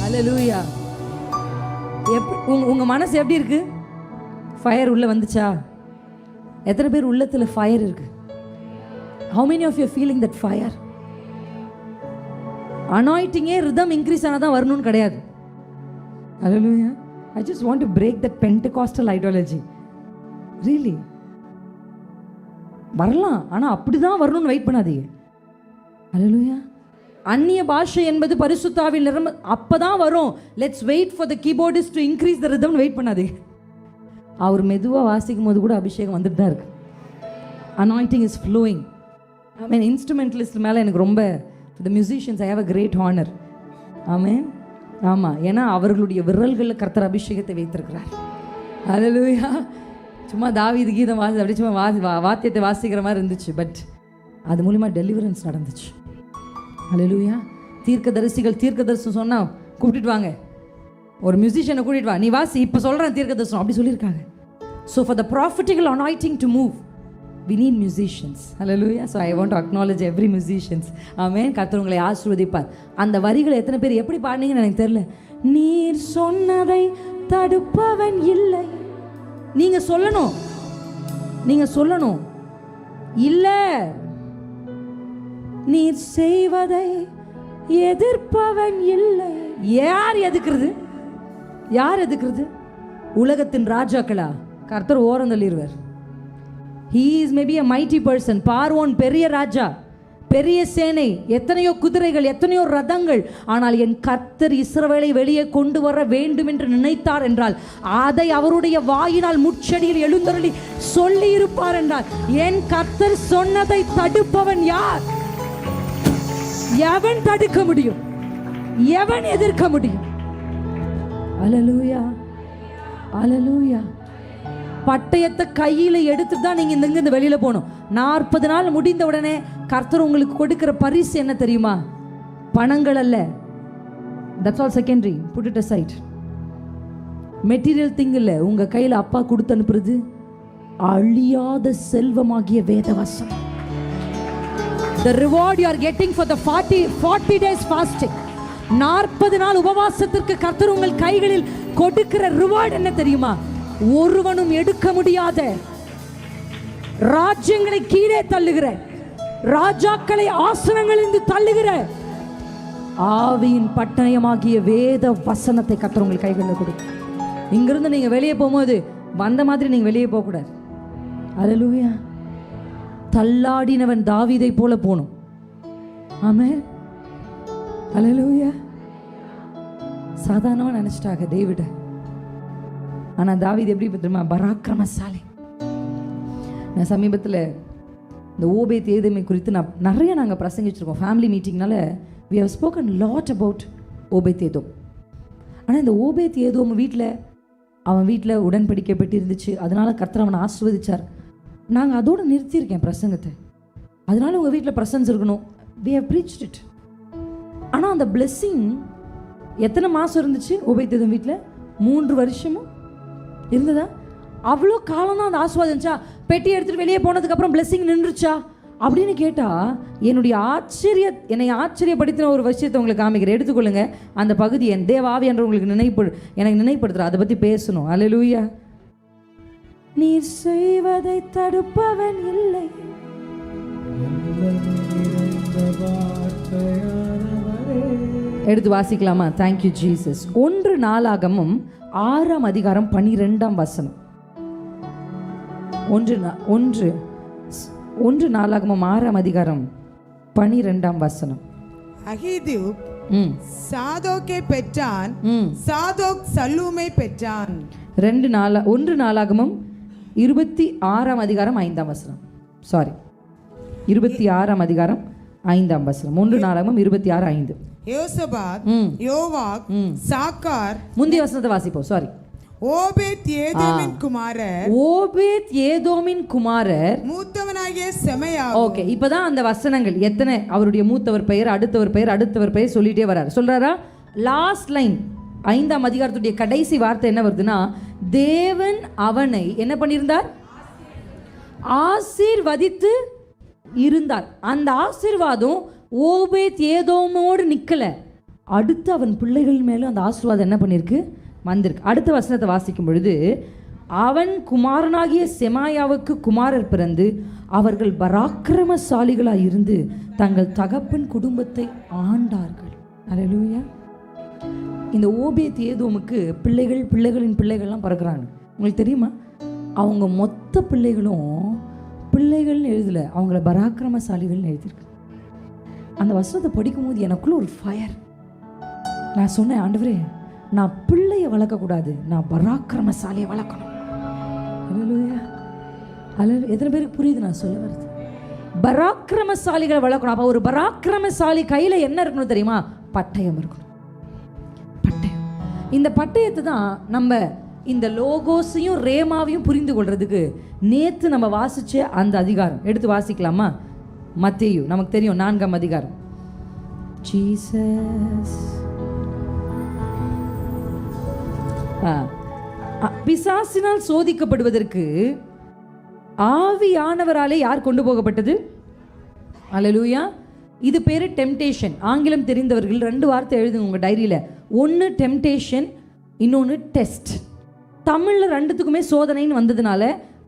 அல்லேலூயா. உங்க மனசு எப்படி இருக்கு? ஃபயர் உள்ள வந்துச்சா? எத்தனை பேர் உள்ளத்துல ஃபயர் இருக்கு? How many of you are feeling that fire? அனாயிட்டிங்கே ரிதம் இன்க்ரீஸ் ஆனாதான் வரணும்னு கிடையாது. Hallelujah. I just want to break that Pentecostal ideology. Really. வரலாம், ஆனா அப்படிதான் வரணும்னு வெயிட் பண்ணாதீங்க. Hallelujah. அந்நிய பாஷை என்பது பரிசுத்தாவில் நிரம்ப அப்பதான் வரும். Let's wait for the keyboardist to increase the rhythm. Wait பண்ணாதீங்க. அவர் மெதுவாக வாசிக்கும் போது கூட அபிஷேகம் வந்துட்டு தான் இருக்கு. Anointing is flowing. I mean instrumentalist மேலே எனக்கு ரொம்ப, the musicians I have a great honour. Amen. ஆமாம், ஏன்னா அவர்களுடைய விரல்களில் கர்த்தர் அபிஷேகத்தை வைத்திருக்கிறார். அல்லேலூயா. சும்மா தாவீது கீதம் அப்படி சும்மா வாத்தியத்தை வாசிக்கிற மாதிரி இருந்துச்சு, பட் அது மூலிமா டெலிவரன்ஸ் நடந்துச்சு. அல்லேலூயா. தீர்க்கதரிசனம் சொன்னால் கூப்பிட்டுட்டு வாங்க, ஒரு மியூசிஷியனை கூட்டிட்டு வா, நீ வாசி, இப்போ சொல்கிறேன் தீர்க்கதரிசனம் அப்படி சொல்லியிருக்காங்க. So for the prophetical anointing to move, we need musicians. Hallelujah. So I want to acknowledge every musicians. Amen. கர்த்தர் உங்களை ஆசீர்வதிப்பார். அந்த வரிகளை எத்தனை பேர் எப்படி பாடுனீங்கன்னு எனக்கு தெரியல. நீர் சொன்னதை தடுப்பவன் இல்லை. நீங்க சொல்லணும், நீங்க சொல்லணும். இல்ல, நீர் செய்வதை எதிர்ப்பவன் இல்லை. யார் எதுக்குறது? யார் எதுக்குறது? உலகத்தின் ராஜாக்களா? கர்த்தர் ஓரம் தள்ளிடுவார். He is maybe a mighty person. பார்வோன் பெரிய ராஜா, பெரிய சேனை, எத்தனையோ குதிரைகள், எத்தனையோ ரதங்கள். ஆனால் என் கர்த்தர் இஸ்ரவேலை வெளியே கொண்டு வர வேண்டும் என்று நினைத்தார் என்றால் அதை அவருடைய வாயினால் முச்சடியில் எழுந்தருளி சொல்லி இருப்பார் என்றால் என் கர்த்தர் சொன்னதை தடுப்பவன் யார்? எவன் தடுக்க முடியும்? எவன் எதிர்க்க முடியும்? அல்லேலூயா, அல்லேலூயா. பட்டயத்தை கையில் எடுத்துட்டு தான் நீங்கள் இங்கிருந்து வெளியில் போகணும். 40 நாள் முடிந்த உடனே கர்த்தர் உங்களுக்கு கொடுக்கிற பரிசு என்ன தெரியுமா? பணங்கள் அல்ல. That's all secondary. Put it aside. Material thing இல்லை. உங்கள் கையில் அப்பா கொடுத்து அனுப்புறது அழியாத செல்வமாகிய வேதவசனம். The reward you are getting for the 40 days fasting, 40 நாள் உபவாசத்திற்கு கர்த்தர் உங்கள் கைகளில் கொடுக்கிற ரிவார்ட் என்ன தெரியுமா? ஒருவனும் எடுக்க முடியாத, ராஜ்யங்களை கீழே தள்ளுகிற, ராஜாக்களை ஆசனங்களிலிருந்து தள்ளுகிற ஆவியின் பட்டயமாகிய வேத வசனத்தை கர்த்தர் உங்கள் கைகளில் கொடுக்கும். இங்கிருந்து நீங்க வெளியே போகும்போது வந்த மாதிரி நீங்க வெளியே போக கூடாது. அல்லேலூயா. தள்ளாடினவன் தாவீதை போல போகணும். ஆமென். அல்லேலூயா. சாதாரணமாக நினைச்சிட்டாங்க டேவிட. ஆனால் தாவீது எப்படி தெரியுமா? பராக்கிரமசாலி. நான் சமீபத்தில் இந்த ஓபேத் ஏதோமை குறித்து நாங்கள் பிரசங்கிச்சிருக்கோம். ஃபேமிலி மீட்டிங்னால we have spoken lot about Obed Edom. ஆனால் இந்த ஓபேத் ஏதோம் அவன் வீட்டில் உடன்படிக்கப்பட்டு இருந்துச்சு. அதனால கர்த்தர் அவனை ஆசீர்வதிச்சார். நாங்கள் அதோடு நிறுத்தியிருக்கேன் பிரசங்கத்தை. அதனால உங்கள் வீட்டில் பிரசன்ஸ் இருக்கணும். we have preached it. ஆனால் அந்த பிளெஸ்ஸிங் எத்தனை மாதம் இருந்துச்சு ஓபேத் ஏதோம் வீட்டில்? 3 வருஷமும் இருந்ததா? அவ்வளோ காலம் தான் அந்த ஆசீர்வாதம் இருந்துச்சா? பெட்டி எடுத்துகிட்டு வெளியே போனதுக்கப்புறம் பிளெஸ்ஸிங் நின்றுச்சா அப்படின்னு கேட்டால் என்னை ஆச்சரியப்படுத்தின ஒரு விஷயத்தை உங்களுக்கு காமிக்கிறேன். எடுத்துக்கொள்ளுங்க அந்த பகுதி. என் தேவாவி என்று உங்களுக்கு எனக்கு நினைப்படுத்துகிறேன். அதை பற்றி பேசணும். அல்லேலூயா. நீர் செய்வதை தடுப்பவன் இல்லை. எடுத்து வாசிக்கலாமா? Thank you Jesus. 1 நாளாகமம் 6ஆம் அதிகாரம் 12ஆம் வசனம். 1 நாளாகமம் 6ஆம் அதிகாரம் 12ஆம் வசனம். அகிதூப் சாதோக்கை பெற்றான், சாதோக் சல்லூமை பெற்றான். 1 நாளாகமம் 26ஆம் அதிகாரம் 5ஆம் வசனம். 26ஆம் அதிகாரம் 5ஆம் வசனம். 1 நாளாகமம் 26:5. யோசபாத், யோவாக், சாக்கார். முந்தைய வசனத்தை வாசிப்போம். ஓபேத் ஏதோமின் குமாரர் மூத்தவனாகிய செமாயா. ஓகே, இப்பதான் அந்த வசனங்கள் எத்தனை அவருடைய மூத்தவர் பெயர், அடுத்தவர் பெயர் சொல்லிட்டே வராரு. சொல்றாரா? லாஸ்ட் லைன் 5ஆம் அதிகாரத்துடைய கடைசி வார்த்தை என்ன வருதுன்னா, தேவன் அவனை என்ன பண்ணியிருந்தார்? ஆசீர்வதித்து இருந்தார். அந்த ஆசீர்வாதம் ஓபேத் ஏதோமோடு நிக்கல, அடுத்து அவன் பிள்ளைகள் மேலும் அந்த ஆசீர்வாதம் என்ன பண்ணிருக்கு? வந்திருக்கு. அடுத்த வசனத்தை வாசிக்கும் பொழுது, அவன் குமாரனாகிய செமாயாவுக்கு குமாரர் பிறந்து அவர்கள் பராக்கிரமசாலிகளாய் இருந்து தங்கள் தகப்பன் குடும்பத்தை ஆண்டார்கள். அல்லேலூயா. இந்த ஓபேத் ஏதோமுக்கு பிள்ளைகளின் பிள்ளைகள்லாம் பிறக்கிறாங்க. உங்களுக்கு தெரியுமா? அவங்க மொத்த பிள்ளைகள்னு எழுதல, அவங்கள பராக்கிரமசாலிகள்னு எழுதியிருக்கு. அந்த வசனத்தை படிக்கும்போது எனக்குள்ள ஒரு ஃபயர். நான் சொன்னேன், ஆண்டவரே, நான் பிள்ளையை வளர்க்கக்கூடாது, நான் பராக்கிரமசாலியை வளர்க்கணும். எத்தனை பேருக்கு புரியுது நான் சொல்ல வருது? பராக்கிரமசாலிகளை வளர்க்கணும். அப்போ ஒரு பராக்கிரமசாலி கையில் என்ன இருக்கணும் தெரியுமா? பட்டயம் இருக்கணும். பட்டயம். இந்த பட்டயத்தை தான் நம்ம இந்த லோகோஸையும் ரேமாவையும் புரிந்து கொள்றதுக்கு நேற்று நம்ம வாசிச்ச அந்த அதிகாரம் எடுத்து வாசிக்கலாமா? மத்தேயு, நமக்கு தெரியும் 4ஆம் அதிகாரம். ஜீசஸ் பிசாசினால் சோதிக்கப்படுவதற்கு ஆவியானவராலே யார் கொண்டு போகப்பட்டது? அல்லேலூயா. இது பேரு டெம்டேஷன். ஆங்கிலம் தெரிந்தவர்கள் 2 வார்த்தை எழுதுங்க உங்க டைரியில. ஒன்று டெம்டேஷன், இன்னொன்று டெஸ்ட். தமிழ்ல 2த்துக்குமே சோதனைன்னு வந்ததுனால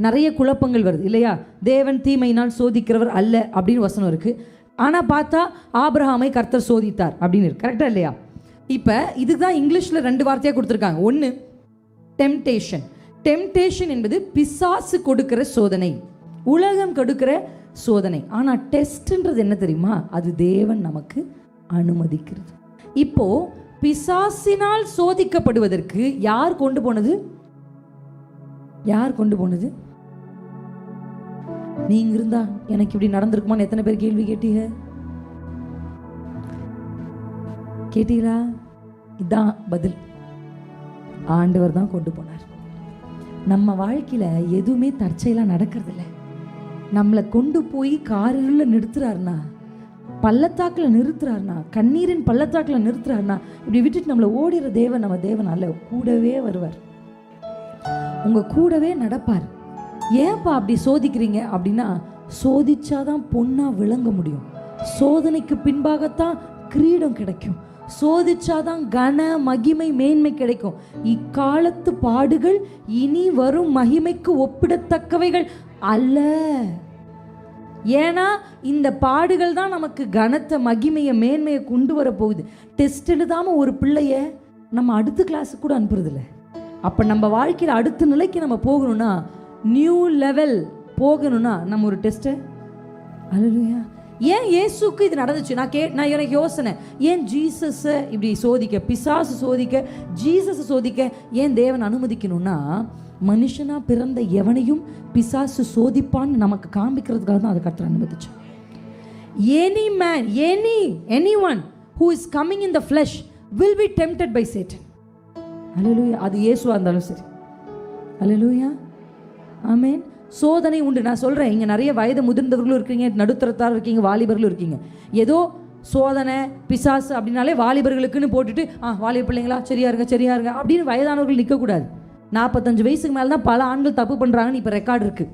நிறைய குழப்பங்கள் வருது இல்லையா? தேவன் தீமையினால் சோதிக்கிறவர் அல்ல அப்படின்னு வசனம் இருக்கு. ஆனா பார்த்தா ஆபிரகாமை கர்த்தர் சோதித்தார் அப்படின்னு இருக்கு. கரெக்டா இல்லையா? இப்போ இதுதான் இங்கிலீஷ்ல 2 வார்த்தையாக கொடுத்துருக்காங்க. ஒன்று டெம்டேஷன். டெம்டேஷன் என்பது பிசாசு கொடுக்கிற சோதனை, உலகம் கொடுக்கிற சோதனை. ஆனால் டெஸ்ட்ன்றது என்ன தெரியுமா? அது தேவன் நமக்கு அனுமதிக்கிறது. இப்போ பிசாசினால் சோதிக்கப்படுவதற்கு யார் கொண்டு போனது? யார் கொண்டு போனது? நீங்க இருந்தா எனக்கு இப்படி நடந்திருக்குமான்னு எத்தனை பேர் கேள்வி கேட்டீங்க? கேட்டீங்களா? இதான் பதில். ஆண்டவர் தான் கொண்டு போனார். நம்ம வாழ்க்கையில எதுவுமே தற்செயலா நடக்கிறது இல்லை. நம்மளை கொண்டு போய் காரில் நிறுத்துறாருனா, பள்ளத்தாக்கில் நிறுத்துறாருனா, கண்ணீரின் பள்ளத்தாக்கில் நிறுத்துறாருனா, இப்படி விட்டுட்டு நம்மளை ஓடிற தேவன் நம்ம தேவன் அல்ல. கூடவே வருவார், உங்க கூடவே நடப்பார். ஏன்பா அப்படி சோதிக்கிறீங்க அப்படின்னா, சோதிச்சாதான் பொண்ணா விளங்க முடியும். சோதனைக்கு பின்பாகத்தான் கிரீடம் கிடைக்கும். சோதிச்சாதான் கன மகிமை மேன்மை கிடைக்கும். இக்காலத்து பாடுகள் இனி வரும் மகிமைக்கு ஒப்பிடத்தக்கவைகள் அல்ல. ஏன்னா இந்த பாடுகள் தான் நமக்கு கனத்தை மகிமையை மேன்மையை கொண்டு வர போகுது. டெஸ்ட் எழுதாம ஒரு பிள்ளைய நம்ம அடுத்த கிளாஸுக்கு கூட அனுப்புறதில்ல. அப்போ நம்ம வாழ்க்கையில் அடுத்த நிலைக்கு நம்ம போகணும்னா, நியூ லெவல் போகணும்னா நம்ம ஒரு டெஸ்ட்டை. அல்லேலூயா. ஏன் இயேசுக்கு இது நடந்துச்சு? நான் எனக்கு யோசனை, ஏன் ஜீசஸை இப்படி சோதிக்க, பிசாசு சோதிக்க, ஜீசஸை சோதிக்க ஏன் தேவன் அனுமதிக்கணும்னா, மனுஷனா பிறந்த எவனையும் பிசாசு சோதிப்பான்னு நமக்கு காண்பிக்கிறதுக்காக தான் அதை கர்த்தர் அனுமதிச்சு. Any man, anyone who is coming in the flesh will be tempted by Satan. அல்லேலூயா. அது இயேசுவா இருந்தாலும் சரி. அல்லேலூயா. ஆமென். சோதனை உண்டு. நான் சொல்கிறேன், இங்கே நிறைய வயது முதிர்ந்தவர்களும் இருக்கீங்க, நடுத்தரத்தார் இருக்கீங்க, வாலிபர்களும் இருக்கீங்க. ஏதோ சோதனை பிசாசு அப்படின்னாலே வாலிபர்களுக்குன்னு போட்டுட்டு வாலிப பிள்ளைங்களா சரியா இருங்க அப்படின்னு வயதானவர்கள் நிற்கக்கூடாது. 45 வயசுக்கு மேலே தான் பல ஆண்கள் தப்பு பண்ணுறாங்கன்னு இப்போ ரெக்கார்டு இருக்குது.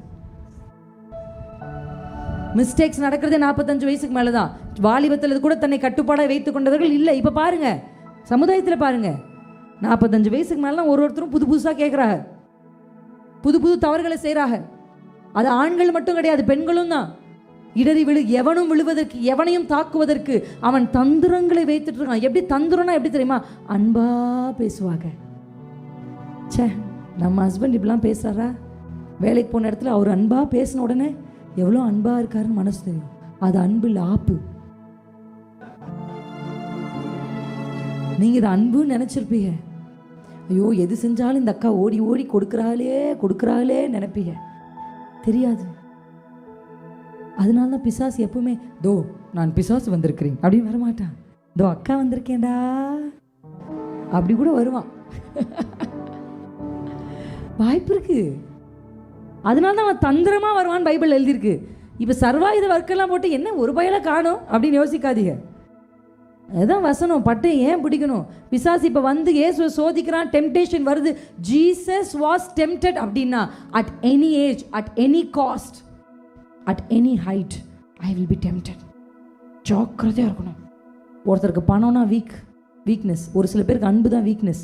மிஸ்டேக்ஸ் நடக்கிறதே 45 வயசுக்கு மேலே தான். வாலிபத்தில் கூட தன்னை கட்டுப்பாடாக வைத்து கொண்டவர்கள் இல்லை. இப்போ பாருங்க, சமுதாயத்தில் பாருங்க, 45 வயசுக்கு மேலே தான் ஒருத்தரும் புதுசாக கேட்குறாங்க, புது தவறுகளை செய்கிறாங்க. அது ஆண்கள் மட்டும் கிடையாது, பெண்களும் தான். இடறி எவனும் விழுவதற்கு, எவனையும் தாக்குவதற்கு அவன் தந்திரங்களை வைத்துட்டு இருக்கான். எப்படி தந்திரம்னா எப்படி தெரியுமா? அன்பா பேசுவாங்க. சே, நம்ம ஹஸ்பண்ட் இப்படிலாம் பேசுறாரா? வேலைக்கு போன இடத்துல அவர் அன்பா பேசின உடனே எவ்வளோ அன்பா இருக்காருன்னு மனசு தெரியும். அது அன்பு இல்லை, ஆப்பு. நீங்க இதை அன்புன்னு நினைச்சிருப்பீங்க. ஐயோ, எது செஞ்சாலும் இந்த அக்கா ஓடி ஓடி கொடுக்குறாளே நினைப்பீங்க. தெரியாது. அதனால தான் பிசாசு எப்பவுமே தோ நான் பிசாசு வந்திருக்கிறேன் அப்படின்னு வரமாட்டான். தோ அக்கா வந்திருக்கேன்டா அப்படி கூட வருவான். வாய்ப்பு இருக்கு. அதனால தான் அவன் தந்திரமா வருவான்னு பைபிள் எழுதியிருக்கு. இப்போ சர்வாயுத வர்க்கெல்லாம் போட்டு என்ன ஒரு பயலை காணும் அப்படின்னு யோசிக்காதீங்க. அதுதான் வசனம். பட்டை ஏன் பிடிக்கணும்? பிசாசு இப்போ வந்து இயேசுவை சோதிக்கிறான், டெம்டேஷன் வருது. ஜீசஸ் வாஸ் டெம்ப்டட் அப்படின்னா, at any age, at any cost, at any height, I will be tempted. ஜாக்கிரதையாக இருக்கணும். ஒருத்தருக்கு பணம்னா வீக்னஸ். ஒரு சில பேருக்கு அன்பு தான் வீக்னஸ்.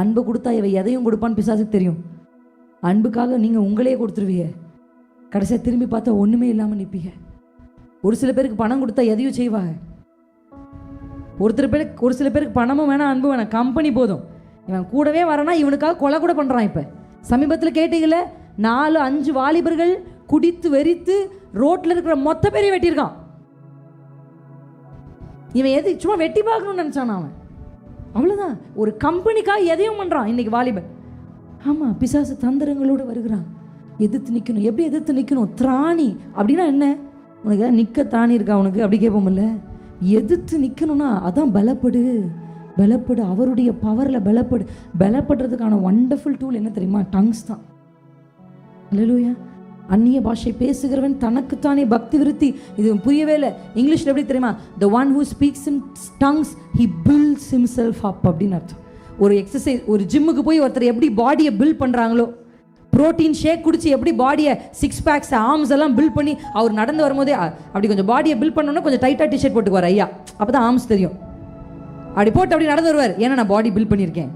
அன்பு கொடுத்தா இவ எதையும் கொடுப்பான்னு பிசாசுக்கு தெரியும். அன்புக்காக நீங்கள் உங்களையே கொடுத்துருவீங்க. கடைசியாக திரும்பி பார்த்தா ஒன்றுமே இல்லாமல் நிற்பீங்க. ஒரு சில பேருக்கு பணம் கொடுத்தா எதையும் செய்வாங்க. ஒரு சில பேருக்கு பணமும் வேணாம், அன்பு வேணாம், கம்பெனி போதும். இவன் கூடவே வரனா இவனுக்காக கொலை கூட பண்ணுறான். இப்போ சமீபத்தில் கேட்டீங்களே, 4-5 வாலிபர்கள் குடித்து வெறித்து ரோட்டில் இருக்கிற மொத்த பேரையும் வெட்டியிருக்கான். இவன் எது சும்மா வெட்டி பார்க்கணும்னு நினச்சான் அவன். அவ்வளோதான். ஒரு கம்பெனிக்காக எதையும் பண்ணுறான் இன்னைக்கு வாலிபன். ஆமாம், பிசாசு தந்திரங்களோடு வருகிறான். எதிர்த்து நிற்கணும். எப்படி எதிர்த்து நிற்கணும்? திராணி அப்படின்னா என்ன? உனக்கு நிற்க திராணி இருக்கா உனக்கு? அப்படி கேட்போம்ல. எதிர்த்து நிற்கணும்னா அதான் பலப்படு. அவருடைய பவரில் பலப்படுறதுக்கான வண்டர்ஃபுல் டூல் என்ன தெரியுமா? டங்ஸ் தான். அல்லேலூயா. அந்நிய பாஷை பேசுகிறவன் தனக்குத்தானே பக்தி விருத்தி. இது புரியவே இல்லை. இங்கிலீஷில் எப்படி தெரியுமா? the one who speaks in tongues he builds himself up அப்படின்னு அர்த்தம். ஒரு எக்ஸசைஸ், ஒரு ஜிம்முக்கு போய் ஒருத்தர் எப்படி பாடியை பில்ட் பண்ணுறாங்களோ, புரோட்டீன் ஷேக் குடிச்சு எப்படி பாடியை 6 பேக்ஸ் ஆர்ம்ஸ் எல்லாம் பில்ட் பண்ணி அவர் நடந்து வரும்போதே அப்படி கொஞ்சம் பாடியை பில்ட் பண்ணோன்னா கொஞ்சம் டைட்டாக டிஷர்ட் போட்டுக்குவார் ஐயா, அப்போ தான் ஆர்ம்ஸ் தெரியும். அப்படி போட்டு அப்படி நடந்து வருவார், ஏன்னா நான் பாடி பில்ட் பண்ணியிருக்கேன்.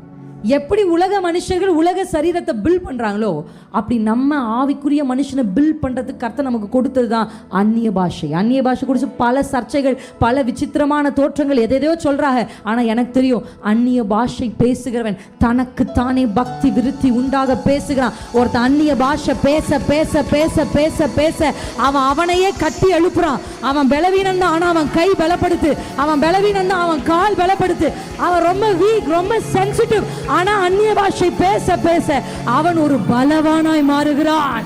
எப்படி உலக மனுஷர்கள் உலக சரீரத்தை பில்ட் பண்ணுறாங்களோ அப்படி நம்ம ஆவிக்குரிய மனுஷனை பில்ட் பண்ணுறதுக்கு கர்த்தர் நமக்கு கொடுத்தது தான் அந்நிய பாஷை. அந்நிய பாஷை குறித்து பல சர்ச்சைகள், பல விசித்திரமான தோற்றங்கள் எதையோ சொல்கிறாங்க. ஆனால் எனக்கு தெரியும், அந்நிய பாஷை பேசுகிறவன் தனக்கு தானே பக்தி விருத்தி உண்டாக பேசுகிறான். ஒருத்தன் அந்நிய பாஷை பேச பேச பேச பேச பேச அவன் அவனையே கட்டி எழுப்புறான். அவன் பலவீனம் தான், ஆனால் அவன் கை பலப்படுத்து. அவன் பலவீனம் தான், அவன் கால் பலப்படுத்து. அவன் ரொம்ப வீக், ரொம்ப சென்சிட்டிவ். ஆனா அந்நிய பாஷை பேச பேச அவன் ஒரு பலவானாய் மாறுகிறான்.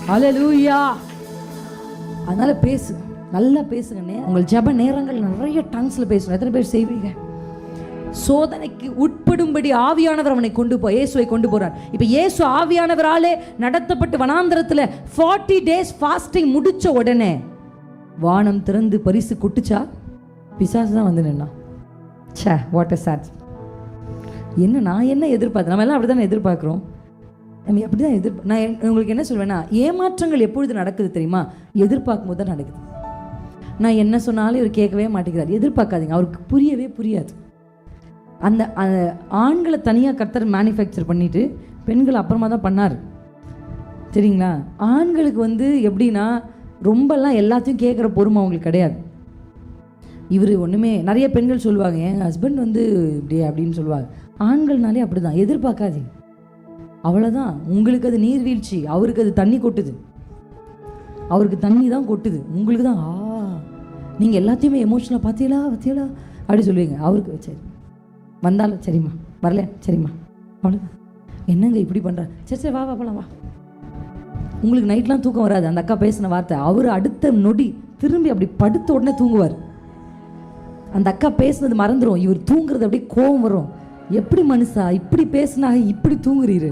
ஹல்லேலூயா. அதனால பேசுங்க, நல்லா பேசுங்க. உங்கள் ஜெப நேரங்கள் நிறைய டங்ஸ்ல பேசணும். எத்தனை பேர் செய்வீங்க? சோதனைக்கு உட்படும்படி ஆவியானவர் அவனை கொண்டு போய் இயேசுவை கொண்டு போறார். இப்ப இயேசு ஆவியானவராலே நடத்தப்பட்டு வனாந்தரத்துல 40 days ஃபாஸ்டிங் முடிச்ச உடனே வானம் திறந்து பரிசு கொட்டுச்சா? பிசாசு தான் வந்து நின்னா. ச்சே, வாட் அ சாட். என்ன நான் என்ன எதிர்பார்த்தேன்? நம்ம எல்லாம் அப்படி தானே எதிர்பார்க்குறோம். நம்ம அப்படி தான் நான் உங்களுக்கு என்ன சொல்வேன்னா, ஏமாற்றங்கள் எப்பொழுது நடக்குது தெரியுமா? எதிர்பார்க்கும் போது தான் நடக்குது. நான் என்ன சொன்னாலும் இவர் கேட்கவே மாட்டேங்கிறார். எதிர்பார்க்காதீங்க, அவருக்கு புரியவே புரியாது. அந்த ஆண்களை தனியாக கர்த்தர் மேனுஃபேக்சர் பண்ணிவிட்டு பெண்கள் அப்புறமா தான் பண்ணார், சரிங்களா? ஆண்களுக்கு வந்து எப்படின்னா ரொம்பலாம் எல்லாத்தையும் கேட்குற பொறுமை அவங்களுக்கு கிடையாது. இவர் ஒன்றுமே, நிறைய பெண்கள் சொல்லுவாங்க, என் ஹஸ்பண்ட் வந்து இப்படி அப்படின்னு சொல்லுவாங்க. ஆண்கள்னாலே அப்படி தான், எதிர்பார்க்காதீங்க, அவ்வளோதான். உங்களுக்கு அது நீர்வீழ்ச்சி, அவருக்கு அது தண்ணி கொட்டுது. அவருக்கு தண்ணி தான் கொட்டுது, உங்களுக்கு தான் நீங்கள் எல்லாத்தையுமே எமோஷனலாக பார்த்தீங்களா அப்படி சொல்லுவீங்க. அவருக்கு சரி வந்தாலும் சரிம்மா, வரல சரிம்மா, அவ்வளோதான். என்னங்க இப்படி பண்ணுற? சரி சரி வா வா போலாம் வா. உங்களுக்கு நைட்லாம் தூக்கம் வராது அந்த அக்கா பேசின வார்த்தை. அவர் அடுத்த நொடி திரும்பி அப்படி படுத்த உடனே தூங்குவார். அந்த அக்கா பேசுனது மறந்துடும், இவர் தூங்குறது அப்படியே கோவம் வரும். எப்படி மனுஷா இப்படி பேசினா இப்படி தூங்குறீரு?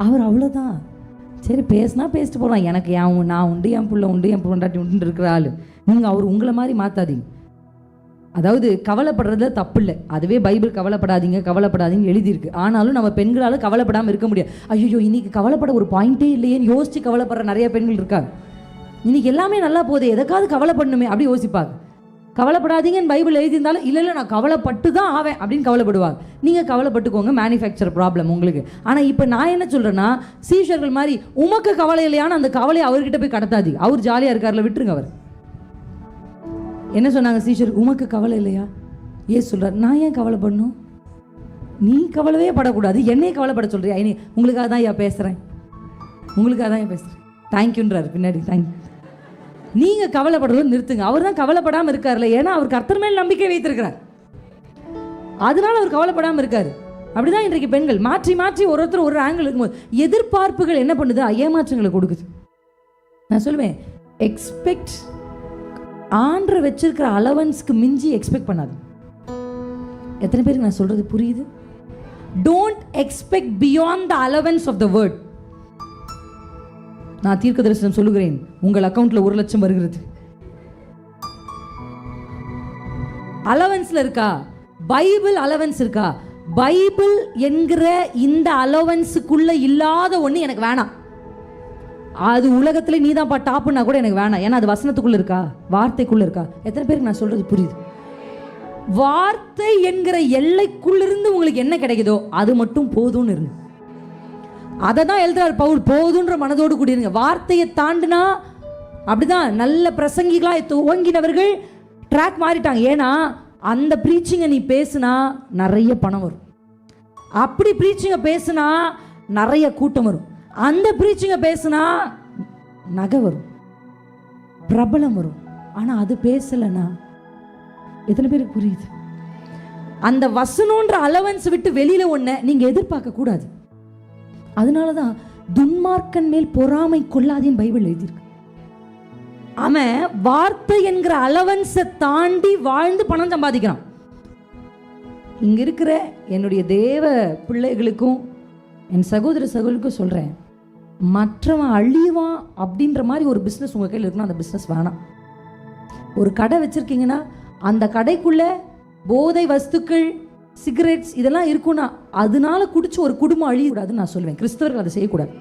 அவர் அவ்வளோதான், சரி பேசினா பேசிட்டு போகலாம், எனக்கு நான் உண்டு, என் பிள்ளை உண்டு, என் பொண்டாட்டி உண்டு இருக்கிற ஆள். நீங்கள் அவர் உங்களை மாதிரி மாற்றாதீங்க. அதாவது கவலைப்படுறதுல தப்பு இல்லை, அதுவே பைபிள் கவலைப்படாதீங்கன்னு எழுதியிருக்கு. ஆனாலும் நம்ம பெண்களால் கவலைப்படாமல் இருக்க முடியாது. ஐயோ இன்னைக்கு கவலைப்பட ஒரு பாயிண்டே இல்லையேன்னு யோசித்து கவலைப்படுற நிறைய பெண்கள் இருக்காங்க. இன்னைக்கு எல்லாமே நல்லா போகுது, எதுக்காவது கவலைப்படணுமே அப்படி யோசிப்பாங்க. கவலைப்படாதீங்கன்னு பைபிள் எழுதியிருந்தாலும் இல்லை நான் கவலைப்பட்டு தான் ஆவேன் அப்படின்னு கவலைப்படுவாங்க. நீங்கள் கவலைப்பட்டுக்கோங்க, மேனுஃபேக்சர் ப்ராப்ளம் உங்களுக்கு. ஆனால் இப்போ நான் என்ன சொல்கிறேன்னா, சீஷர்கள் மாதிரி உமக்கு கவலை இல்லையான்னு அந்த கவலையை அவர்கிட்ட போய் கடத்தாதீங்க. அவர் ஜாலியாக இருக்கார்ல, விட்டுருங்க. அவர் என்ன சொன்னாங்க சீஷர்? உமக்கு கவலை இல்லையா? ஏன் சொல்கிறார், நான் ஏன் கவலைப்படணும்? நீ கவலையே படக்கூடாது, என்னையே கவலைப்பட சொல்கிறியா? இனி உங்களுக்காக தான் ஐயா பேசுகிறேன், உங்களுக்காக தான் ஏன் பேசுகிறேன். தேங்க்யூன்றார் பின்னாடி. தேங்க்யூ. நீங்கள் கவலைப்படுறதும் நிறுத்துங்க. அவர் தான் கவலைப்படாமல் இருக்கார்ல, ஏன்னா அவர் கர்த்தர் மேல் நம்பிக்கை வைத்திருக்கிறார், அதனால அவர் கவலைப்படாமல் இருக்கார். அப்படிதான் இன்றைக்கு பெண்கள் மாற்றி மாற்றி ஒருத்தர் ஒரு ஆங்கிள் இருக்கும்போது எதிர்பார்ப்புகள் என்ன பண்ணுது? ஏமாற்றங்களை கொடுக்குது. நான் சொல்லுவேன், எக்ஸ்பெக்ட் ஆண்ட வச்சிருக்கிற அலவன்ஸ்க்கு மிஞ்சி எக்ஸ்பெக்ட் பண்ணாது. எத்தனை பேருக்கு நான் சொல்றது புரியுது? Don't expect beyond the allowance of the word. நான் தீர்க்க தரிசனம் சொல்லுகிறேன், உங்கள் அக்கௌண்ட்ல 1 லட்சம் வருகிறது. அலவன்ஸ்ல இருக்கா? பைபிள் அலவன்ஸ் இருக்கா? பைபிள் என்கிற இந்த அலவன்ஸுக்குள்ள இல்லாத ஒன்று எனக்கு வேணாம். அது உலகத்துல நீ தான் டாப்புன்னா கூட எனக்கு வேணாம். ஏன்னா அது வசனத்துக்குள்ள இருக்கா, வார்த்தைக்குள்ள இருக்கா? எத்தனை பேருக்கு நான் சொல்றது புரியுது? வார்த்தை என்கிற எல்லைக்குள்ளிருந்து உங்களுக்கு என்ன கிடைக்குதோ அது மட்டும் போதும்னு இருங்க. அதை தான் எழுதுறாரு பவுல், போதுன்ற மனதோடு கூடியிருங்க. வார்த்தையை தாண்டினா அப்படிதான் நல்ல பிரசங்கிகளா துவங்கினவர்கள் ட்ராக் மாறிட்டாங்க. ஏன்னா அந்த ப்ரீச்சிங்கை நீ பேசுனா நிறைய பணம் வரும், அப்படி ப்ரீச்சிங்கை பேசுனா நிறைய கூட்டம் வரும், அந்த ப்ரீச்சிங்கை பேசுனா நகை வரும், பிரபலம் வரும். ஆனால் அது பேசலைன்னா எத்தனை பேருக்கு புரியுது? அந்த வசனன்ற அலவன்ஸ் விட்டு வெளியில ஒன்றை நீங்கள் எதிர்பார்க்க கூடாது. அதனால தான் துன்மார்க்கன் மேல் பொறாமை கொள்ளாதேன்னு பைபிள் எழுதியிருக்கு. அவன் வார்த்தை என்கிற அலவன்ஸை தாண்டி வாழ்ந்து பணம் சம்பாதிக்கிறான். இங்க இருக்கிற என்னுடைய தேவ பிள்ளைகளுக்கும் என் சகோதர சகோதரிக்கும் சொல்றேன், மற்றவன் அழிவான் அப்படின்ற மாதிரி ஒரு பிஸ்னஸ் உங்க கையில் இருக்குன்னா அந்த பிஸ்னஸ் வேணாம். ஒரு கடை வச்சிருக்கீங்கன்னா அந்த கடைக்குள்ள போதை வஸ்துக்கள், சிகரெட்ஸ் இதெல்லாம் இருக்கும்னா அதனால குடிச்சு ஒரு குடும்பம் அழியக்கூடாதுன்னு நான் சொல்லுவேன். கிறிஸ்தவர்கள் அதை செய்யக்கூடாது.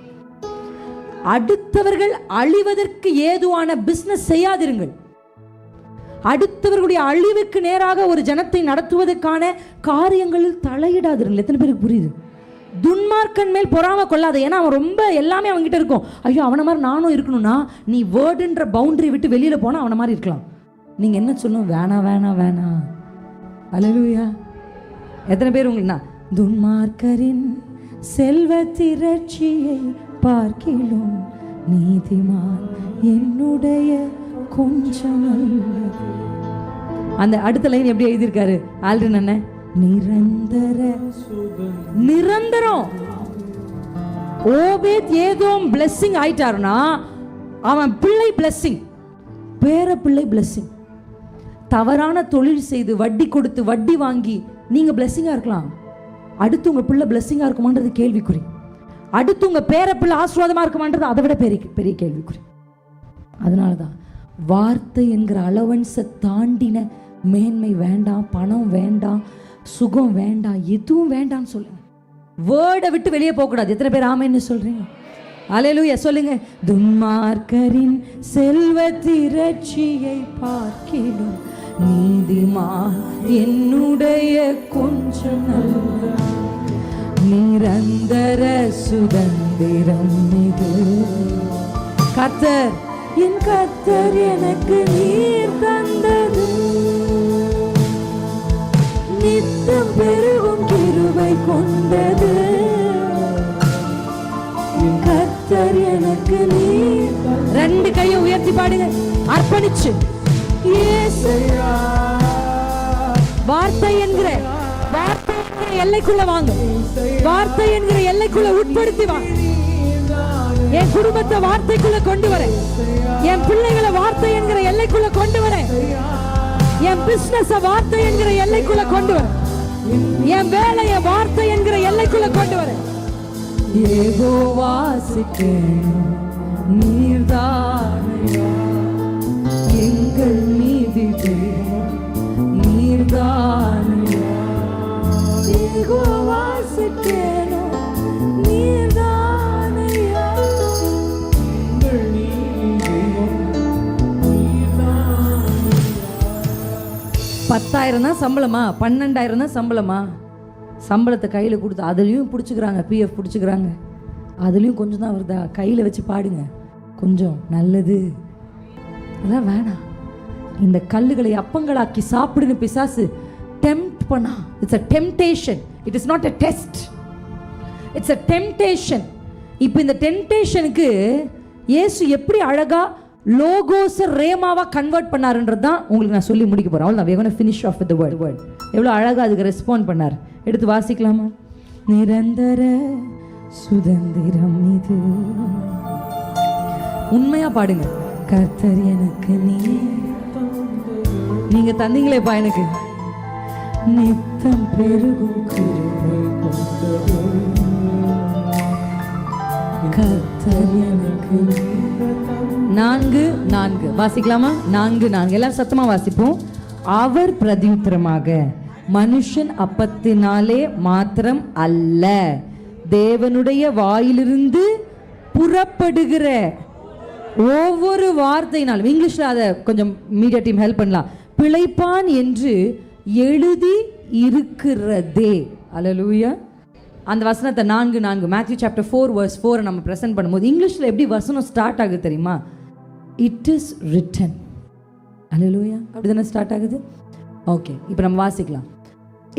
அடுத்தவர்கள் அழிவதற்கு ஏதுவான பிசினஸ் செய்யாதிருங்கள். அடுத்தவர்களுடைய அழிவுக்கு நேராக ஒரு ஜனத்தை நடத்துவதற்கான காரியங்களில் தலையிடாதிருங்கள். எத்தனை பேருக்கு புரியுது? துன்மார்க்கன் மேல் பொறாம கொள்ளாத. ஏன்னா அவன் ரொம்ப எல்லாமே அவன்கிட்ட இருக்கும். ஐயோ அவனை மாதிரி நானும் இருக்கணும்னா நீ வேர்டுன்ற பவுண்டரி விட்டு வெளியில போனா அவனை மாதிரி இருக்கலாம். நீங்க என்ன சொல்லணும்? வேணாம் வேணாம் வேணாம். அல்லேலூயா. எத்தனை பேர் உங்களுக்கு துன்மார்க்கரின் செல்வ திரட்சியை பார்க்கிலும் நீதிமான் என்னுடைய கொஞ்சம். அந்த அடுத்த லைன் எப்படி எழுதியிருக்காரு ஆல்ரின் அண்ணன்? நிரந்தரம். ஓபேத் ஏதோம் பிளெஸிங் ஆயிட்டாருன்னா அவன் பிள்ளை பிளெஸிங், பேர பிள்ளை பிளெஸிங். தவறான தொழில் செய்து வட்டி கொடுத்து வட்டி வாங்கி நீங்க பிளெஸிங்கா இருக்கலாம், அடுத்து உங்க பிள்ளை பிளெஸிங்கா இருக்குமான்றது கேள்விக்குறி. அடுத்து உங்க பேர பிள்ளை ஆசீர்வாதமா இருக்குமான்றது அதை விட பெரிய கேள்விக்குறி. அதனாலதான் வார்த்தை என்கிற அலவன்ஸை தாண்டின மேன்மை வேண்டாம், பணம் வேண்டாம், சுகம் வேண்டாம், எதுவும் வேண்டாம்னு சொல்லுங்க. வேர்டை விட்டு வெளியே போகக்கூடாது. எத்தனை பேர் ஆமென்னு சொல்றீங்க? அல்லேலூயா சொல்லுங்க. துன்மார்க்கரின் செல்வ திரட்சியை பார்க்கிலும் நீதிமான் என்னுடைய கொஞ்சம் நிரந்தர சுதந்திரம் இது. கர்த்தர் என் கர்த்தர் எனக்கு நீர் தந்தது, நித்தம் பெருகும் கிருபை கொண்டது. கர்த்தர் எனக்கு நீர். ரெண்டு கையை உயர்த்தி பாடுங்க, அர்ப்பணிச்சு. வார்த்தை என்கிற எல்லைக்குள்ள வாங்க, வார்த்தை என்கிற எல்லைக்குள்ள உட்படுத்தி வாங்க. என் குடும்பத்தை வார்த்தைக்குள்ள கொண்டு வரேன், என் பிள்ளைகளை வார்த்தை என்கிற எல்லைக்குள்ள கொண்டு வரேன், என் பிசினஸ் வார்த்தை என்கிற எல்லைக்குள்ள கொண்டு வரேன், என் வேலையை வார்த்தை என்கிற எல்லைக்குள்ள கொண்டு வரேன். யெகோவாவுக்கு நீர்தானையா எங்கள் நீதி நீர்தானையா. யெகோவாவுக்கு நீர்தானையா எங்கள் நீதி. 10,000 தான் சம்பளமா? 12,000 தான் சம்பளமா? சம்பளத்தை கையில் கொடுத்து அதுலேயும் பிடிச்சிக்கிறாங்க, பிஎஃப் பிடிச்சிக்கிறாங்க, அதுலேயும் கொஞ்சம் தான் வருதா? கையில் வச்சு பாடுங்க கொஞ்சம், நல்லது. அதான் வேணாம். இந்த கல்லுகளை அப்பங்களாக்கி சாப்பிடுன்னு பிசாசு டெம்ப்ட் பண்ணா. It's a temptation, it is not a test, it's a temptation. இப்போ இந்த டெம்ப்டேஷனுக்கு இயேசு எப்படி அழகா லோகோஸை ரேமாவா கன்வெர்ட் பண்ணாருன்றது தான் உங்களுக்கு நான் சொல்லி முடிக்க போறேன். அவ்வளோதான். we are going to finish off with the word. எவ்வளோ அழகா அதுக்கு ரெஸ்பாண்ட் பண்ணார். எடுத்து வாசிக்கலாமா? நிரந்தர சுதந்திரம் இது. உண்மையா பாடுங்க. கர்த்தர் எனக்கு நீங்க தந்தீங்களேப்பா எனக்கு, நித்தம் பெருகும் கர்த்தர் எனக்கு. 4:4 வாசிக்கலாமா? 4:4 எல்லாரும் சத்தமா வாசிப்போம். அவர் பிரதியுத்தரமாக, மனுஷன் அப்பத்தினாலே மாத்திரம் அல்ல, தேவனுடைய வாயிலிருந்து புறப்படுகிற ஒவ்வொரு வார்த்தையினாலும், இங்கிலீஷ்ல அதை கொஞ்சம் மீடியா டீம் ஹெல்ப் பண்ணலாம், பிழைப்பான் என்று எழுதி இருக்கிறதே. அல்லேலூயா. அந்த வசனத்தை 4:4 மேத்யூ சாப்டர் 4:4 நம்ம ப்ரெசென்ட் பண்ணும்போது இங்கிலீஷில் எப்படி வசனம் ஸ்டார்ட் ஆகுது தெரியுமா? It is written. அல்லேலூயா. அப்படி தானே ஸ்டார்ட் ஆகுது. ஓகே, இப்போ நம்ம வாசிக்கலாம்.